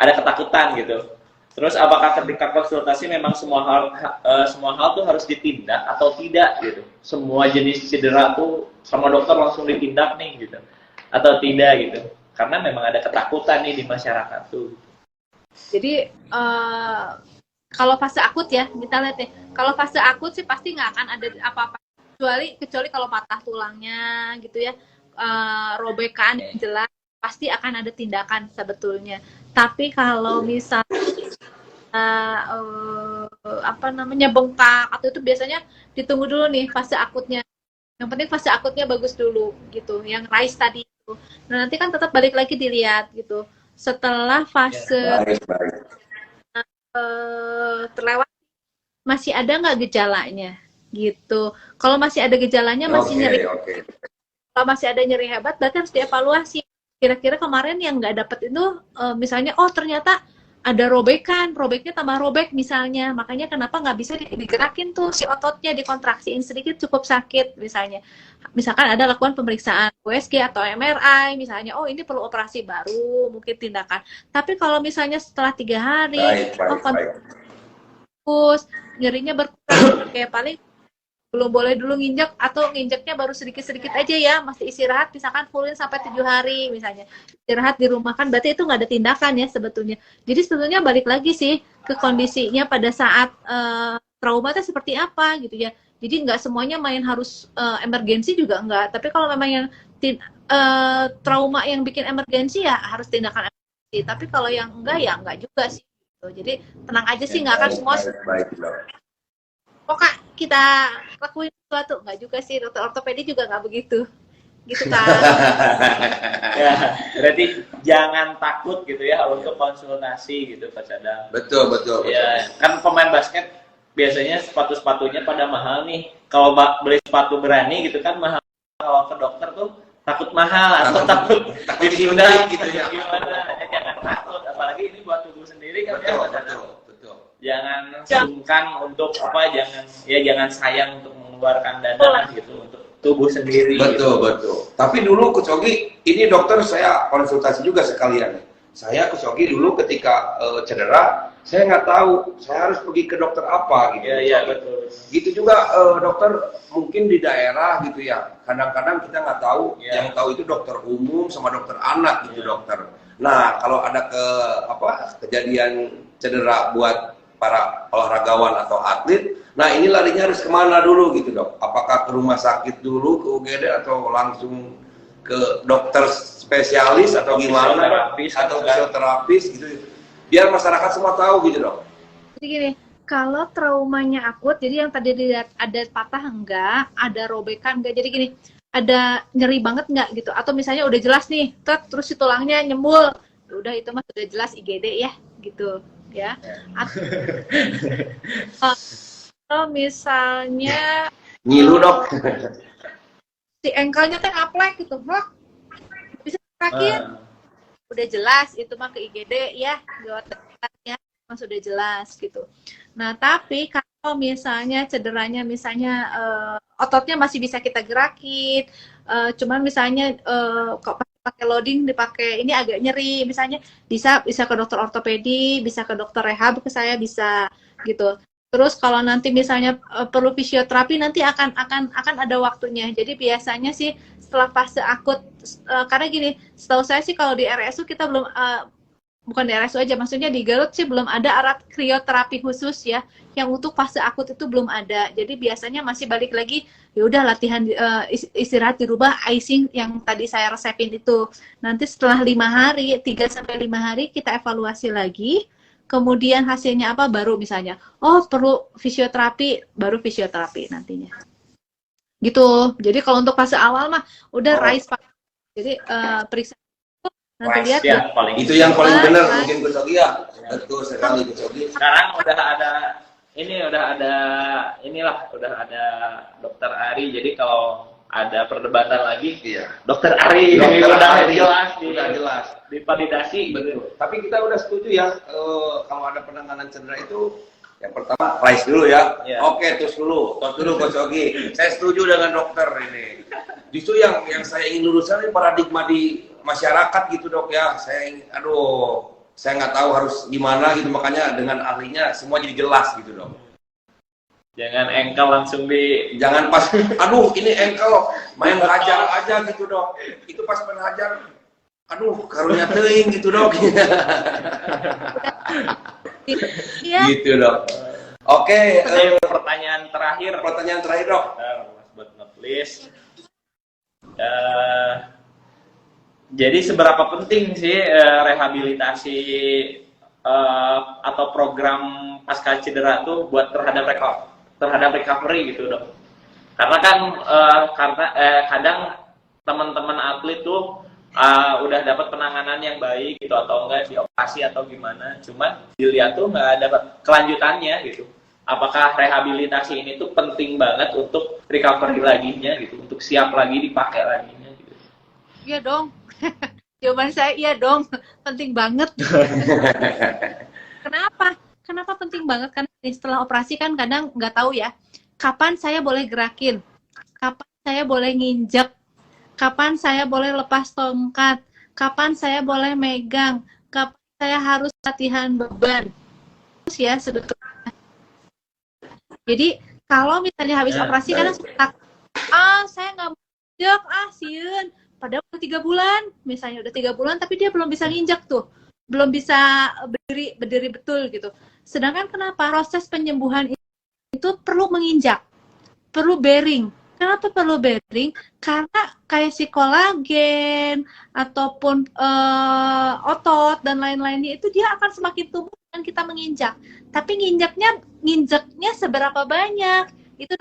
[SPEAKER 2] ada ketakutan gitu. Terus apakah ketika konsultasi memang semua hal tuh harus ditindak atau tidak gitu? Semua jenis cedera tuh sama dokter langsung ditindak nih gitu atau tidak gitu? Karena memang ada ketakutan nih di masyarakat tuh.
[SPEAKER 5] Jadi kalau fase akut ya, kita lihat nih. Kalau fase akut sih pasti nggak akan ada apa-apa, kecuali kalau patah tulangnya gitu ya, robekan jelas, pasti akan ada tindakan sebetulnya. Tapi kalau misalnya bengkak atau itu biasanya ditunggu dulu nih fase akutnya. Yang penting fase akutnya bagus dulu gitu, yang rise tadi itu. Nah nanti kan tetap balik lagi dilihat gitu. Setelah fase terlewat, masih ada nggak gejalanya gitu. Kalau masih ada gejalanya, masih nyeri. Kalau masih ada nyeri hebat, berarti harus dievaluasi. Kira-kira kemarin yang nggak dapet itu, misalnya, oh ternyata ada robeknya tambah robek misalnya. Makanya kenapa nggak bisa digerakin tuh si ototnya, dikontraksiin sedikit cukup sakit misalnya. misalkan ada lakukan pemeriksaan USG atau MRI misalnya, oh ini perlu operasi baru mungkin tindakan. Tapi kalau misalnya setelah 3 hari oh fokus nyerinya berkurang, kayak paling belum boleh dulu nginjek atau nginjeknya baru sedikit-sedikit aja ya, masih istirahat misalkan fullin sampai 7 hari misalnya, istirahat di rumah, kan berarti itu nggak ada tindakan ya sebetulnya. Jadi sebetulnya balik lagi sih ke kondisinya pada saat trauma itu seperti apa gitu ya. Jadi nggak semuanya main harus emergensi juga enggak, tapi kalau memang yang trauma yang bikin emergensi ya harus tindakan emergensi, tapi kalau yang enggak ya enggak juga sih gitu. Jadi tenang aja sih, nggak akan semua kok Kak kita lakuin sesuatu, nggak juga sih, dokter ortopedi juga nggak begitu gitu kan.
[SPEAKER 2] Ya, berarti jangan takut gitu ya untuk konsultasi gitu Pak Cadang.
[SPEAKER 3] Betul.
[SPEAKER 2] Ya, kan pemain basket biasanya sepatu-sepatunya pada mahal nih. Kalau beli sepatu berani gitu kan mahal. Kalau ke dokter tuh takut mahal atau takut ditindak gitu ya. Gimana? Ya, jangan takut, apalagi ini buat tubuh sendiri kan ya Pak Cadang. Jangan sungkan untuk jangan sayang untuk mengeluarkan dana gitu untuk tubuh sendiri.
[SPEAKER 3] Betul. Tapi dulu Coach Ogi, ini dokter saya konsultasi juga sekalian. Saya Coach Ogi dulu ketika cedera, saya nggak tahu saya harus pergi ke dokter apa gitu.
[SPEAKER 2] Iya betul.
[SPEAKER 3] Gitu juga dokter mungkin di daerah gitu ya. Kadang-kadang kita nggak tahu, yang tahu itu dokter umum sama dokter anak gitu dokter. Nah kalau ada kejadian cedera buat para olahragawan atau atlet, nah ini larinya harus kemana dulu gitu dok? Apakah ke rumah sakit dulu, ke UGD atau langsung ke dokter spesialis atau gimana? Atau fisioterapis gitu? Biar masyarakat semua tahu gitu dok.
[SPEAKER 5] Jadi gini, kalau traumanya akut, jadi yang tadi dilihat ada patah enggak, ada robekan enggak, jadi gini, ada nyeri banget enggak gitu? Atau misalnya udah jelas nih, terus si tulangnya nyembul, udah itu mah sudah jelas IGD ya gitu. Ya, atau misalnya
[SPEAKER 3] ngilu dok,
[SPEAKER 5] si engkelnya teh aplek gitu, bisa dirakin, udah jelas itu mah ke IGD ya, gawat ya, mah sudah jelas gitu. Nah tapi kalau misalnya cederanya misalnya ototnya masih bisa kita gerakin, cuman misalnya kok pakai loading dipakai ini agak nyeri misalnya, bisa ke dokter ortopedi, bisa ke dokter rehab, ke saya bisa gitu. Terus kalau nanti misalnya perlu fisioterapi nanti akan ada waktunya. Jadi biasanya sih setelah fase akut, karena gini, setahu saya sih kalau di RSU kita belum bukan di RSU aja, maksudnya di Garut sih belum ada alat krioterapi khusus ya, yang untuk fase akut itu belum ada. Jadi biasanya masih balik lagi, ya udah latihan istirahat di rumah, icing yang tadi saya resepin itu. Nanti setelah 5 hari, 3-5 hari kita evaluasi lagi. Kemudian hasilnya apa baru misalnya, oh perlu fisioterapi, baru fisioterapi nantinya. Gitu. Jadi kalau untuk fase awal mah udah rise Pak. Jadi periksa nanti lihat
[SPEAKER 2] ya,
[SPEAKER 3] itu yang paling benar mungkin Coach Ogi ya. Betul sekali Coach Ogi.
[SPEAKER 2] Sekarang udah ada Dokter Ari, jadi kalau ada perdebatan lagi, Dokter Ari udah jelas divalidasi.
[SPEAKER 3] Betul. Tapi kita udah setuju ya, kalau ada penanganan cedera itu yang pertama rise dulu ya. Oke, terus dulu Coach Ogi. Saya setuju dengan dokter ini. Justru yang saya ingin luruskan ini paradigma di masyarakat gitu dok ya. Saya nggak tahu harus gimana gitu, makanya dengan ahlinya semua jadi jelas gitu dok.
[SPEAKER 2] Jangan engkel langsung
[SPEAKER 3] jangan pas ini engkel main hajar aja gitu dok. Itu pas main hajar karunya teuing gitu dok. Gitu dok. Oke,
[SPEAKER 2] pertanyaan terakhir
[SPEAKER 3] dok.
[SPEAKER 2] Buat nge-please. Jadi seberapa penting sih rehabilitasi atau program pasca cedera tuh buat terhadap recovery gitu dok? Karena kan kadang teman-teman atlet tuh udah dapat penanganan yang baik gitu atau enggak, dioperasi atau gimana, cuman dilihat tuh nggak dapat kelanjutannya gitu. Apakah rehabilitasi ini tuh penting banget untuk recovery laginya gitu, untuk siap lagi dipakai laginya gitu?
[SPEAKER 5] Iya dong. Jawaban saya iya dong, penting banget. Kenapa penting banget? Karena setelah operasi kan kadang nggak tahu ya, kapan saya boleh gerakin, kapan saya boleh nginjek, kapan saya boleh lepas tongkat, kapan saya boleh megang, kapan saya harus latihan beban. Terus ya sebetulnya. Jadi kalau misalnya habis operasi kan suka, saya nggak mau nginjek, sieun. Padahal udah 3 bulan, misalnya udah 3 bulan, tapi dia belum bisa nginjek tuh, belum bisa berdiri betul gitu. Sedangkan kenapa? Proses penyembuhan itu perlu menginjak, perlu bearing. Kenapa perlu bearing? Karena kayak si kolagen ataupun otot dan lain-lainnya itu dia akan semakin tumbuh dengan kita menginjak. Tapi nginjaknya seberapa banyak? Itu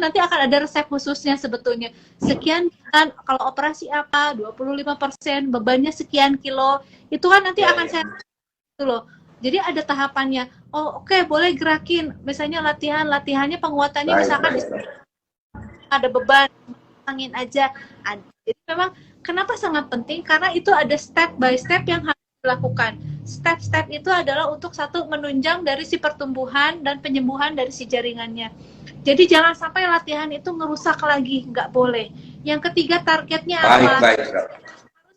[SPEAKER 5] nanti akan ada resep khususnya sebetulnya. Sekian kan kalau operasi apa 25%, bebannya sekian kilo. Itu kan nanti akan saya itu loh. Jadi ada tahapannya. Oh, oke, boleh gerakin. Misalnya latihannya penguatannya misalkan ada beban, angin aja. Jadi memang kenapa sangat penting? Karena itu ada step by step yang harus dilakukan. Step-step itu adalah untuk satu menunjang dari si pertumbuhan dan penyembuhan dari si jaringannya. Jadi jangan sampai latihan itu ngerusak lagi, nggak boleh. Yang ketiga targetnya apa? Harus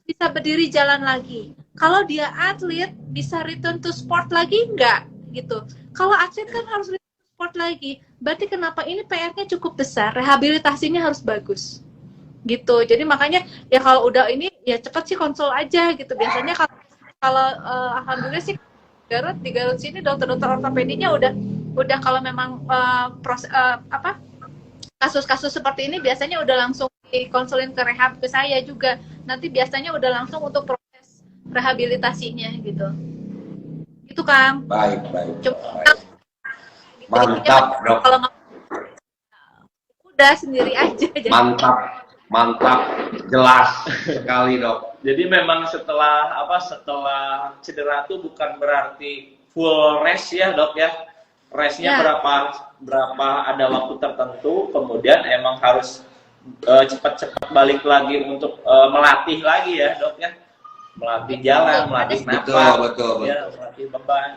[SPEAKER 5] bisa berdiri jalan lagi. Kalau dia atlet bisa return to sport lagi nggak gitu. Kalau atlet kan harus return to sport lagi. Berarti kenapa ini PR-nya cukup besar, rehabilitasinya harus bagus. Gitu. Jadi makanya ya kalau udah ini ya cepat sih konsul aja gitu. Biasanya kalau alhamdulillah sih di Garut sini dokter-dokter ortopedinya udah kalau memang kasus-kasus seperti ini biasanya udah langsung dikonsulin ke rehab ke saya juga. Nanti biasanya udah langsung untuk proses rehabilitasinya gitu. Itu Kang.
[SPEAKER 3] Baik.
[SPEAKER 5] Cuma,
[SPEAKER 3] Mantap, Dok.
[SPEAKER 5] Kalau udah sendiri aja.
[SPEAKER 3] Mantap, jelas sekali, Dok.
[SPEAKER 2] Jadi memang setelah cedera tuh bukan berarti full rest ya Dok ya. Restnya berapa ada waktu tertentu, kemudian emang harus cepat-cepat balik lagi untuk melatih lagi ya Dok ya. Melatih jalan, melatih nafas,
[SPEAKER 3] Betul.
[SPEAKER 2] Ya, melatih beban.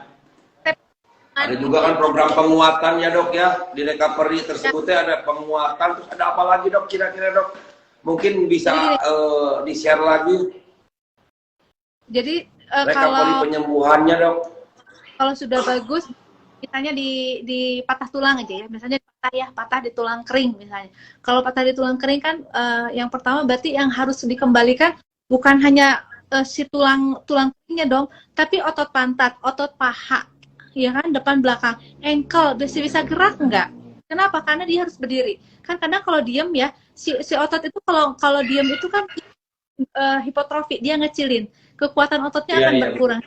[SPEAKER 3] Ada juga kan program penguatan ya Dok ya. Di recovery tersebutnya ada penguatan, terus ada apa lagi Dok kira-kira Dok? Mungkin bisa di-share lagi.
[SPEAKER 5] Jadi
[SPEAKER 3] recovery
[SPEAKER 5] kalau
[SPEAKER 3] penyembuhannya Dok.
[SPEAKER 5] Kalau sudah bagus, misalnya di patah tulang aja ya, misalnya patah di tulang kering misalnya. Kalau patah di tulang kering kan yang pertama berarti yang harus dikembalikan bukan hanya si tulang keringnya dong, tapi otot pantat, otot paha, ya kan, depan belakang, ankle bisa gerak nggak? Kenapa? Karena dia harus berdiri. Kan kadang kalau diem ya, si otot itu kalau diem itu kan hipotrofi, dia ngecilin, kekuatan ototnya akan berkurang.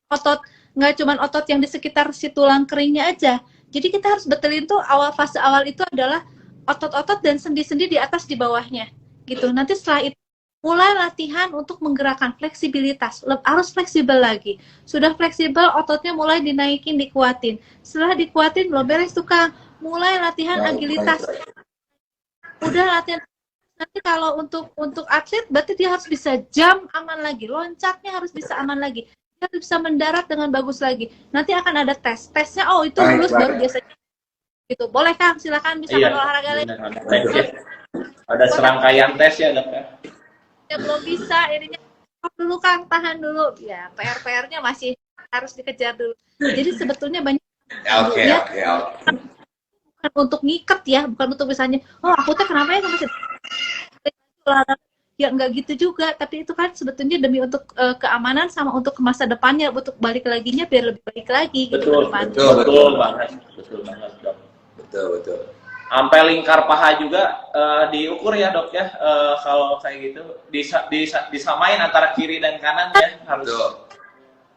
[SPEAKER 5] Otot nggak cuma otot yang di sekitar si tulang keringnya aja. Jadi kita harus betulin tuh fase awal itu adalah otot-otot dan sendi-sendi di atas di bawahnya gitu. Nanti setelah itu mulai latihan untuk menggerakkan fleksibilitas, harus fleksibel lagi. Sudah fleksibel, ototnya mulai dinaikin, dikuatin. Setelah dikuatin belum beres tuh Kang, mulai latihan agilitas. Udah latihan. Nanti kalau untuk atlet berarti dia harus bisa jump aman lagi, loncatnya harus bisa aman lagi. Dia harus bisa mendarat dengan bagus lagi. Nanti akan ada tesnya, itu lulus baru biasanya gitu. Boleh Kang, silakan bisa olahraga lagi.
[SPEAKER 2] Ada serangkaian tes ya Dok ya.
[SPEAKER 5] Ya belum bisa, ininya dulu Kang, tahan dulu. Ya, PR-nya masih harus dikejar dulu. Jadi sebetulnya banyak bukan untuk ngikat ya, bukan untuk misalnya, aku tuh kenapa ya sama ya enggak gitu juga, tapi itu kan sebetulnya demi untuk keamanan sama untuk ke masa depannya, untuk balik laginya biar lebih baik lagi gitu ke depan.
[SPEAKER 2] Betul banget Dok.
[SPEAKER 3] Betul.
[SPEAKER 2] Sampai lingkar paha juga diukur ya Dok ya, kalau kayak gitu disamain antara kiri dan kanan ya harus.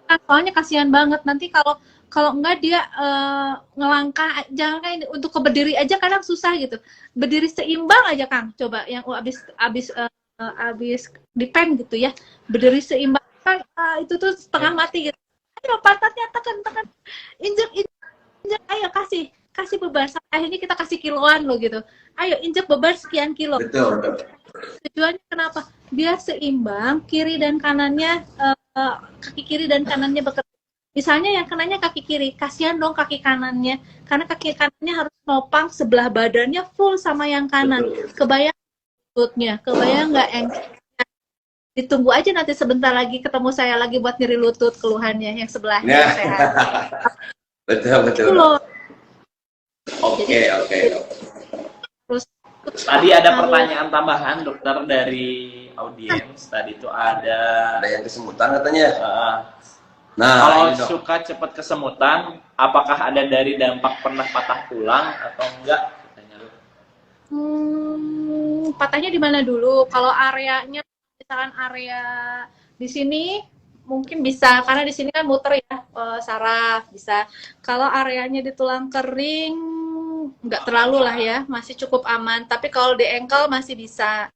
[SPEAKER 5] Kan soalnya kasihan banget nanti kalau enggak dia ngelangkah, jangan kan untuk berdiri aja kadang susah gitu. Berdiri seimbang aja Kang, coba yang abis dipen gitu ya, berdiri seimbang itu tuh setengah mati gitu. Ayo pantatnya tekan, injek, ayo kasih beban, akhirnya kita kasih kiloan lo gitu. Ayo injek beban sekian kilo.
[SPEAKER 3] Betul.
[SPEAKER 5] Tujuannya kenapa? Biar seimbang, kiri dan kanannya, kaki kiri dan kanannya bekerja Misalnya yang kenanya kaki kiri, kasihan dong kaki kanannya, karena kaki kanannya harus nopang sebelah badannya full sama yang kanan. Kebayang lututnya, kebayang nggak ditunggu aja nanti sebentar lagi ketemu saya lagi buat nyeri lutut keluhannya yang sebelahnya
[SPEAKER 3] Ya.
[SPEAKER 5] sehat.
[SPEAKER 3] Betul.
[SPEAKER 5] Itu loh.
[SPEAKER 3] Oke.
[SPEAKER 5] Terus
[SPEAKER 2] Tadi ada
[SPEAKER 5] harus-
[SPEAKER 2] pertanyaan tambahan dokter dari audiens. Tadi itu ada
[SPEAKER 3] Ada yang kesemutan katanya.
[SPEAKER 2] eh,
[SPEAKER 3] Nah,
[SPEAKER 2] kalau
[SPEAKER 3] ini, Dok.
[SPEAKER 2] suka cepat kesemutan, apakah ada dari dampak pernah patah tulang atau enggak? Katanya lu.
[SPEAKER 5] patahnya di mana dulu? Kalau areanya, misalkan area di sini mungkin bisa, karena di sini kan muter ya, saraf bisa. Kalau areanya di tulang kering, nggak terlalu lah ya, masih cukup aman. Tapi kalau di ankle masih bisa.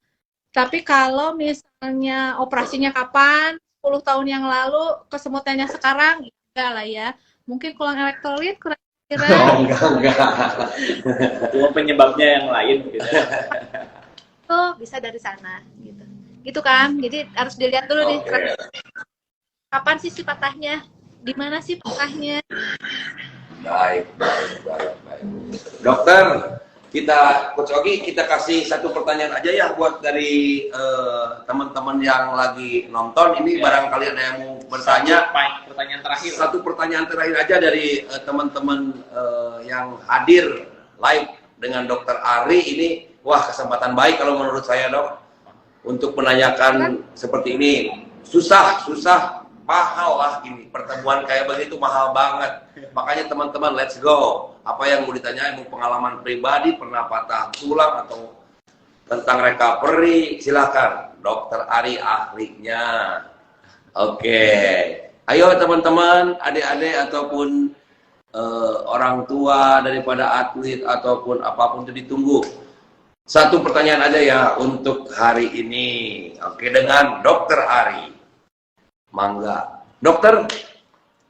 [SPEAKER 5] Tapi kalau misalnya operasinya kapan, 10 tahun yang lalu, kesemutannya sekarang, enggak lah ya. Mungkin kurang elektrolit, kurang kira.
[SPEAKER 3] Oh, enggak.
[SPEAKER 2] Cuma penyebabnya yang lain gitu.
[SPEAKER 5] Oh, bisa dari sana gitu. Gitu kan. Jadi harus dilihat dulu nih
[SPEAKER 3] Oke.
[SPEAKER 5] kapan sih patahnya? Di mana sih patahnya?
[SPEAKER 3] Baik. Dokter, Coach Ogi, kita kasih satu pertanyaan aja ya buat dari teman-teman yang lagi nonton. Ini
[SPEAKER 2] Ya.
[SPEAKER 3] barangkali ada yang mau bertanya.
[SPEAKER 2] Pertanyaan terakhir.
[SPEAKER 3] Satu pertanyaan terakhir aja dari teman-teman yang hadir live dengan Dokter Ari ini. Wah, kesempatan baik kalau menurut saya, Dok, untuk menanyakan seperti ini. Susah, mahal lah ini. Pertemuan kayak begitu mahal banget. Makanya teman-teman, let's go. Apa yang mau ditanyain, mau pengalaman pribadi, pernah patah tulang atau tentang recovery, silakan. Dokter Ari ahlinya. Oke. Ayo teman-teman, adik-adik ataupun orang tua daripada atlet ataupun apapun itu ditunggu. Satu pertanyaan aja ya untuk hari ini. Oke, dengan Dokter Ari. Mangga. Dokter,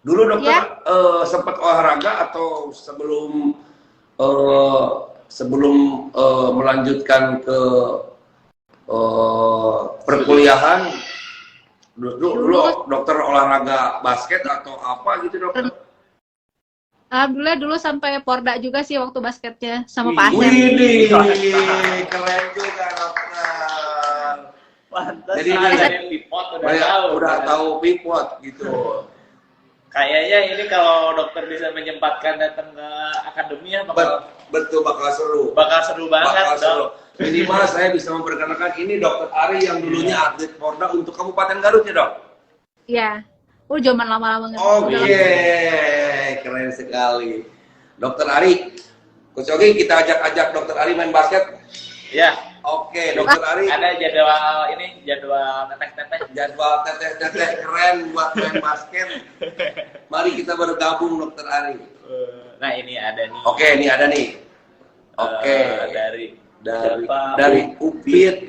[SPEAKER 3] dulu dokter sempat olahraga atau sebelum melanjutkan ke perkuliahan, dulu dokter olahraga basket atau apa gitu, Dokter?
[SPEAKER 5] Alhamdulillah dulu sampai Porda juga sih waktu basketnya sama Pak Asep.
[SPEAKER 3] Widih, keren juga, Dokter.
[SPEAKER 2] Pantes
[SPEAKER 3] Jadi
[SPEAKER 2] dari pivot
[SPEAKER 3] udah tahu pivot gitu.
[SPEAKER 2] Kayaknya ini kalau dokter bisa menyempatkan datang ke akademi ya
[SPEAKER 3] Betul, bakal seru.
[SPEAKER 2] bakal seru banget,
[SPEAKER 3] Bakal seru.
[SPEAKER 2] Dok.
[SPEAKER 3] Minimal saya bisa memperkenalkan ini Dokter Ari yang dulunya atlet Porda untuk Kabupaten Garut ya, Dok?
[SPEAKER 5] Iya. Zaman lama-lama nggak.
[SPEAKER 3] Oke, keren sekali. Dokter Ari, Coach Ogi, kita ajak Dokter Ari main basket.
[SPEAKER 2] Ya,
[SPEAKER 3] Oke, Dokter Ari.
[SPEAKER 2] ada jadwal teteh-teteh.
[SPEAKER 3] Jadwal teteh-teteh keren buat main basket. Mari kita bergabung, Dokter Ari.
[SPEAKER 2] Nah, ini ada nih.
[SPEAKER 3] Oke, ini ada nih. Oke, dari Upit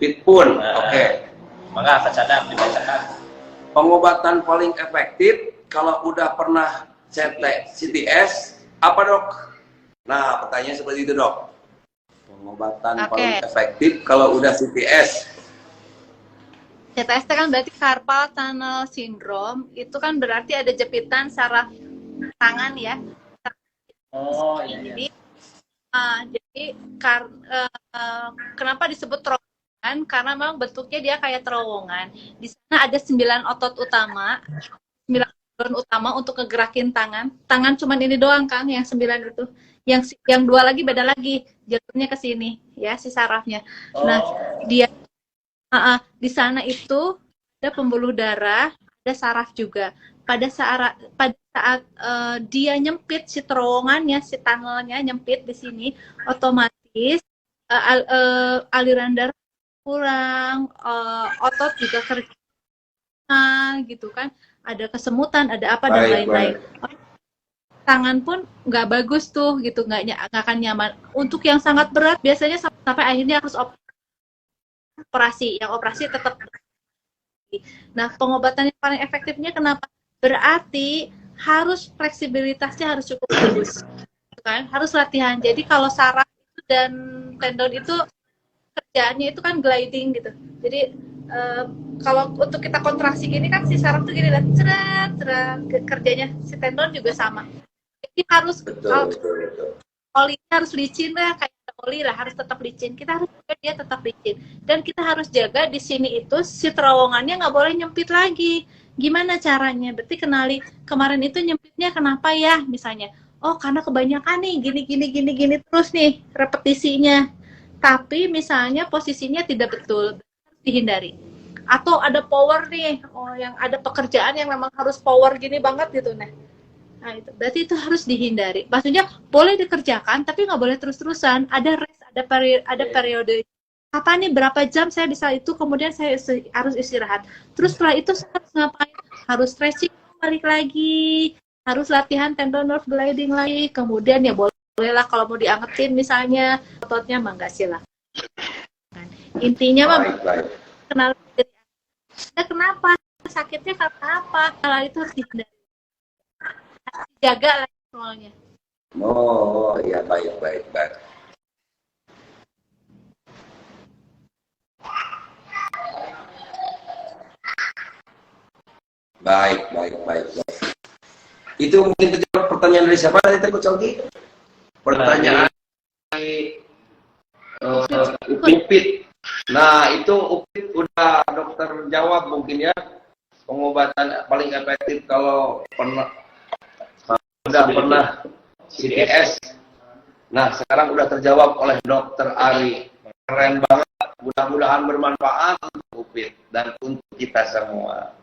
[SPEAKER 3] Pitpun.
[SPEAKER 2] Nah.
[SPEAKER 3] Oke.
[SPEAKER 2] Maka kecadang dibacakan.
[SPEAKER 3] Pengobatan paling efektif kalau udah pernah CTS apa, Dok? Nah, pertanyaan seperti itu, Dok. Pengobatan paling efektif kalau udah CTS.
[SPEAKER 5] CTS kan berarti carpal tunnel syndrome, itu kan berarti ada jepitan saraf tangan ya.
[SPEAKER 2] Oh, iya.
[SPEAKER 5] Jadi kenapa disebut terowongan? Karena memang bentuknya dia kayak terowongan. Di sana ada 9 otot utama, 9 organ utama untuk ngegerakin tangan. Tangan cuman ini doang, Kang, yang 9 itu. Yang 2 lagi beda lagi, jalurnya ke sini ya, si sarafnya. Nah, dia di sana itu ada pembuluh darah, ada saraf juga. Pada saat dia nyempit si terowongannya, si tunnelnya nyempit di sini, otomatis aliran darah kurang, otot juga kerja gitu kan, ada kesemutan, ada apa dan lain-lain. Tangan pun nggak bagus tuh gitu, nggak akan nyaman. Untuk yang sangat berat biasanya sampai akhirnya harus operasi. Yang operasi tetap. Nah, pengobatan yang paling efektifnya kenapa? Berarti harus fleksibilitasnya harus cukup bagus, kan? Harus latihan. Jadi kalau saraf itu dan tendon itu kerjaannya itu kan gliding gitu. Jadi kalau untuk kita kontraksi gini kan si saraf tuh gini lah, cerat, cerat. Kerjanya si tendon juga sama. Jadi harus
[SPEAKER 3] Betul.
[SPEAKER 5] olinya harus licin lah, kayak oli lah harus tetap licin. Kita harus jaga dia tetap licin. Dan kita harus jaga di sini itu si terowongannya nggak boleh nyempit lagi. Gimana caranya? Berarti kenali kemarin itu nyempitnya kenapa ya? Misalnya, oh karena kebanyakan nih gini terus nih repetisinya. Tapi misalnya posisinya tidak betul, harus dihindari. Atau ada power nih, oh yang ada pekerjaan yang memang harus power gini banget gitu nah. Nah itu berarti itu harus dihindari. Maksudnya boleh dikerjakan tapi nggak boleh terus-terusan. Ada rest, ada periode. Apa nih berapa jam saya bisa itu, kemudian saya harus istirahat. Terus setelah itu saya harus ngapain? Harus stretching balik lagi, harus latihan tendon nerve gliding lagi. Kemudian ya bolehlah kalau mau diangetin misalnya ototnya mah nggak silah. Intinya mah kenal diri. Nah, kenapa sakitnya karena apa? Hal itu harus dihindari. Jaga lagi soalnya.
[SPEAKER 3] Oh, ya baik. Baik. Itu mungkin terjawab pertanyaan dari siapa tadi Coach Ogi? Pertanyaan dari Upit. Nah, itu Upit udah dokter jawab mungkin ya. Pengobatan paling efektif kalau udah pernah CTS. Nah, sekarang udah terjawab oleh dokter Ari. Keren banget. Mudah-mudahan bermanfaat untuk Upit dan untuk kita semua.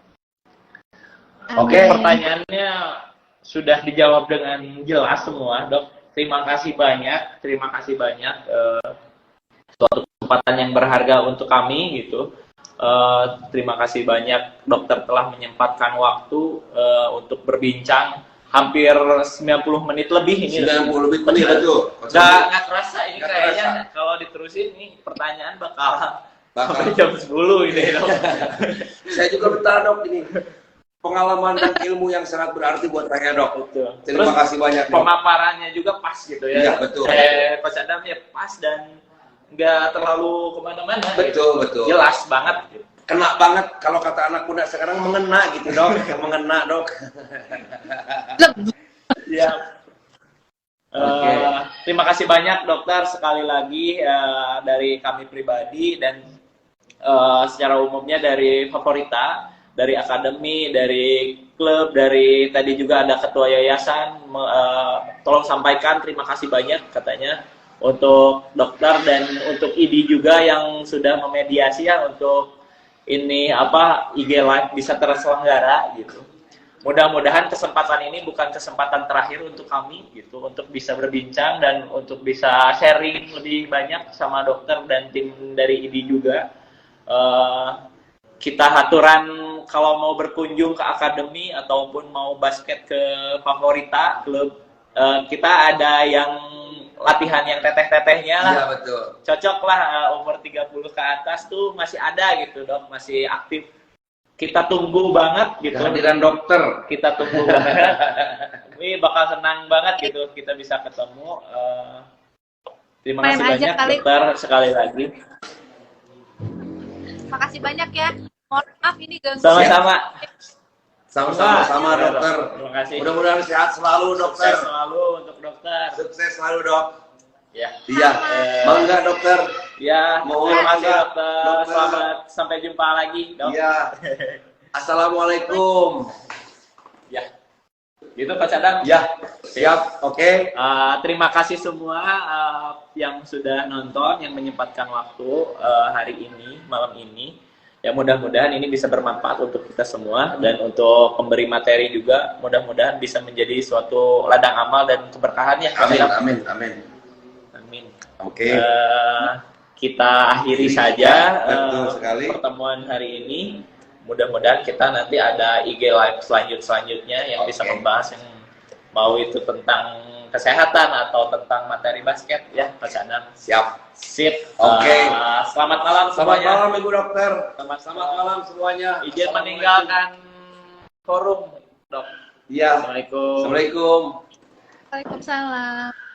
[SPEAKER 3] Oke.
[SPEAKER 2] Pertanyaannya sudah dijawab dengan jelas semua, Dok. Terima kasih banyak. Suatu kesempatan yang berharga untuk kami gitu. Terima kasih banyak dokter telah menyempatkan waktu untuk berbincang hampir 90 menit lebih ini.
[SPEAKER 3] 90 menit betul.
[SPEAKER 2] Nggak terasa ini kayaknya kalau diterusin nih pertanyaan bakal sampai jam 10 ini dok.
[SPEAKER 3] Saya juga betah dok ini. Pengalaman dan ilmu yang sangat berarti buat saya dok.
[SPEAKER 2] Betul.
[SPEAKER 3] Terima kasih banyak dok.
[SPEAKER 2] Pemaparannya juga pas gitu ya.
[SPEAKER 3] Iya betul.
[SPEAKER 2] Coach Adam ya pas dan nggak terlalu kemana-mana.
[SPEAKER 3] Betul.
[SPEAKER 2] Jelas banget. Gitu.
[SPEAKER 3] Kena banget kalau kata anak muda sekarang mengena gitu dok. Mengena dok.
[SPEAKER 2] Ya. Terima kasih banyak dokter sekali lagi dari kami pribadi dan secara umumnya dari Favorita, dari akademi, dari klub, dari tadi juga ada ketua yayasan. Tolong sampaikan terima kasih banyak katanya untuk dokter dan untuk ID juga yang sudah memediasi ya untuk ini IG Live bisa terselenggara gitu. Mudah-mudahan kesempatan ini bukan kesempatan terakhir untuk kami gitu, untuk bisa berbincang dan untuk bisa sharing lebih banyak sama dokter dan tim dari ID juga. Kita aturan kalau mau berkunjung ke akademi ataupun mau basket ke Favorita klub, kita ada yang latihan yang teteh-tetehnya lah.
[SPEAKER 3] Iya betul.
[SPEAKER 2] Cocok lah umur 30 ke atas tuh masih ada gitu dok, masih aktif. Kita tunggu banget gitu.
[SPEAKER 3] Kehadiran dokter.
[SPEAKER 2] Kita tunggu banget. Ini bakal senang banget gitu kita bisa ketemu. Terima kasih banyak dokter sekali lagi.
[SPEAKER 5] Makasih banyak ya. Mohon maaf ini ganggu.
[SPEAKER 2] Sama-sama.
[SPEAKER 3] Sama-sama dokter.
[SPEAKER 2] Terima kasih.
[SPEAKER 3] Mudah-mudahan sehat selalu dokter.
[SPEAKER 2] Sukses selalu untuk dokter.
[SPEAKER 3] Sukses selalu dok.
[SPEAKER 2] Ya.
[SPEAKER 3] Iya. Bangga dokter.
[SPEAKER 2] Ya.
[SPEAKER 3] Mohon
[SPEAKER 2] Terima kasih
[SPEAKER 3] maaf,
[SPEAKER 2] dokter.
[SPEAKER 3] dokter.
[SPEAKER 2] Selamat sampai jumpa lagi dok.
[SPEAKER 3] Iya. Assalamualaikum.
[SPEAKER 2] Ya. Gitu Pak Cadang.
[SPEAKER 3] Ya. Siap. Oke.
[SPEAKER 2] Terima kasih semua yang sudah nonton, yang menyempatkan waktu hari ini, malam ini. Ya mudah-mudahan ini bisa bermanfaat untuk kita semua dan untuk pemberi materi juga mudah-mudahan bisa menjadi suatu ladang amal dan keberkahan ya. Amin.
[SPEAKER 3] Oke.
[SPEAKER 2] Kita akhiri saja
[SPEAKER 3] betul sekali.
[SPEAKER 2] pertemuan hari ini. Mudah-mudahan kita nanti ada IG live selanjutnya yang bisa membahas yang mau itu tentang kesehatan atau tentang materi basket ya Pak Cadang.
[SPEAKER 3] Siap.
[SPEAKER 2] Sip.
[SPEAKER 3] Oke.
[SPEAKER 2] Selamat malam
[SPEAKER 3] Selamat
[SPEAKER 2] semuanya.
[SPEAKER 3] malam Ibu Dokter.
[SPEAKER 2] Selamat
[SPEAKER 3] malam semuanya.
[SPEAKER 2] Izin meninggalkan forum, Dok.
[SPEAKER 3] Iya.
[SPEAKER 2] Assalamualaikum.
[SPEAKER 3] Assalamualaikum.
[SPEAKER 5] Waalaikumsalam.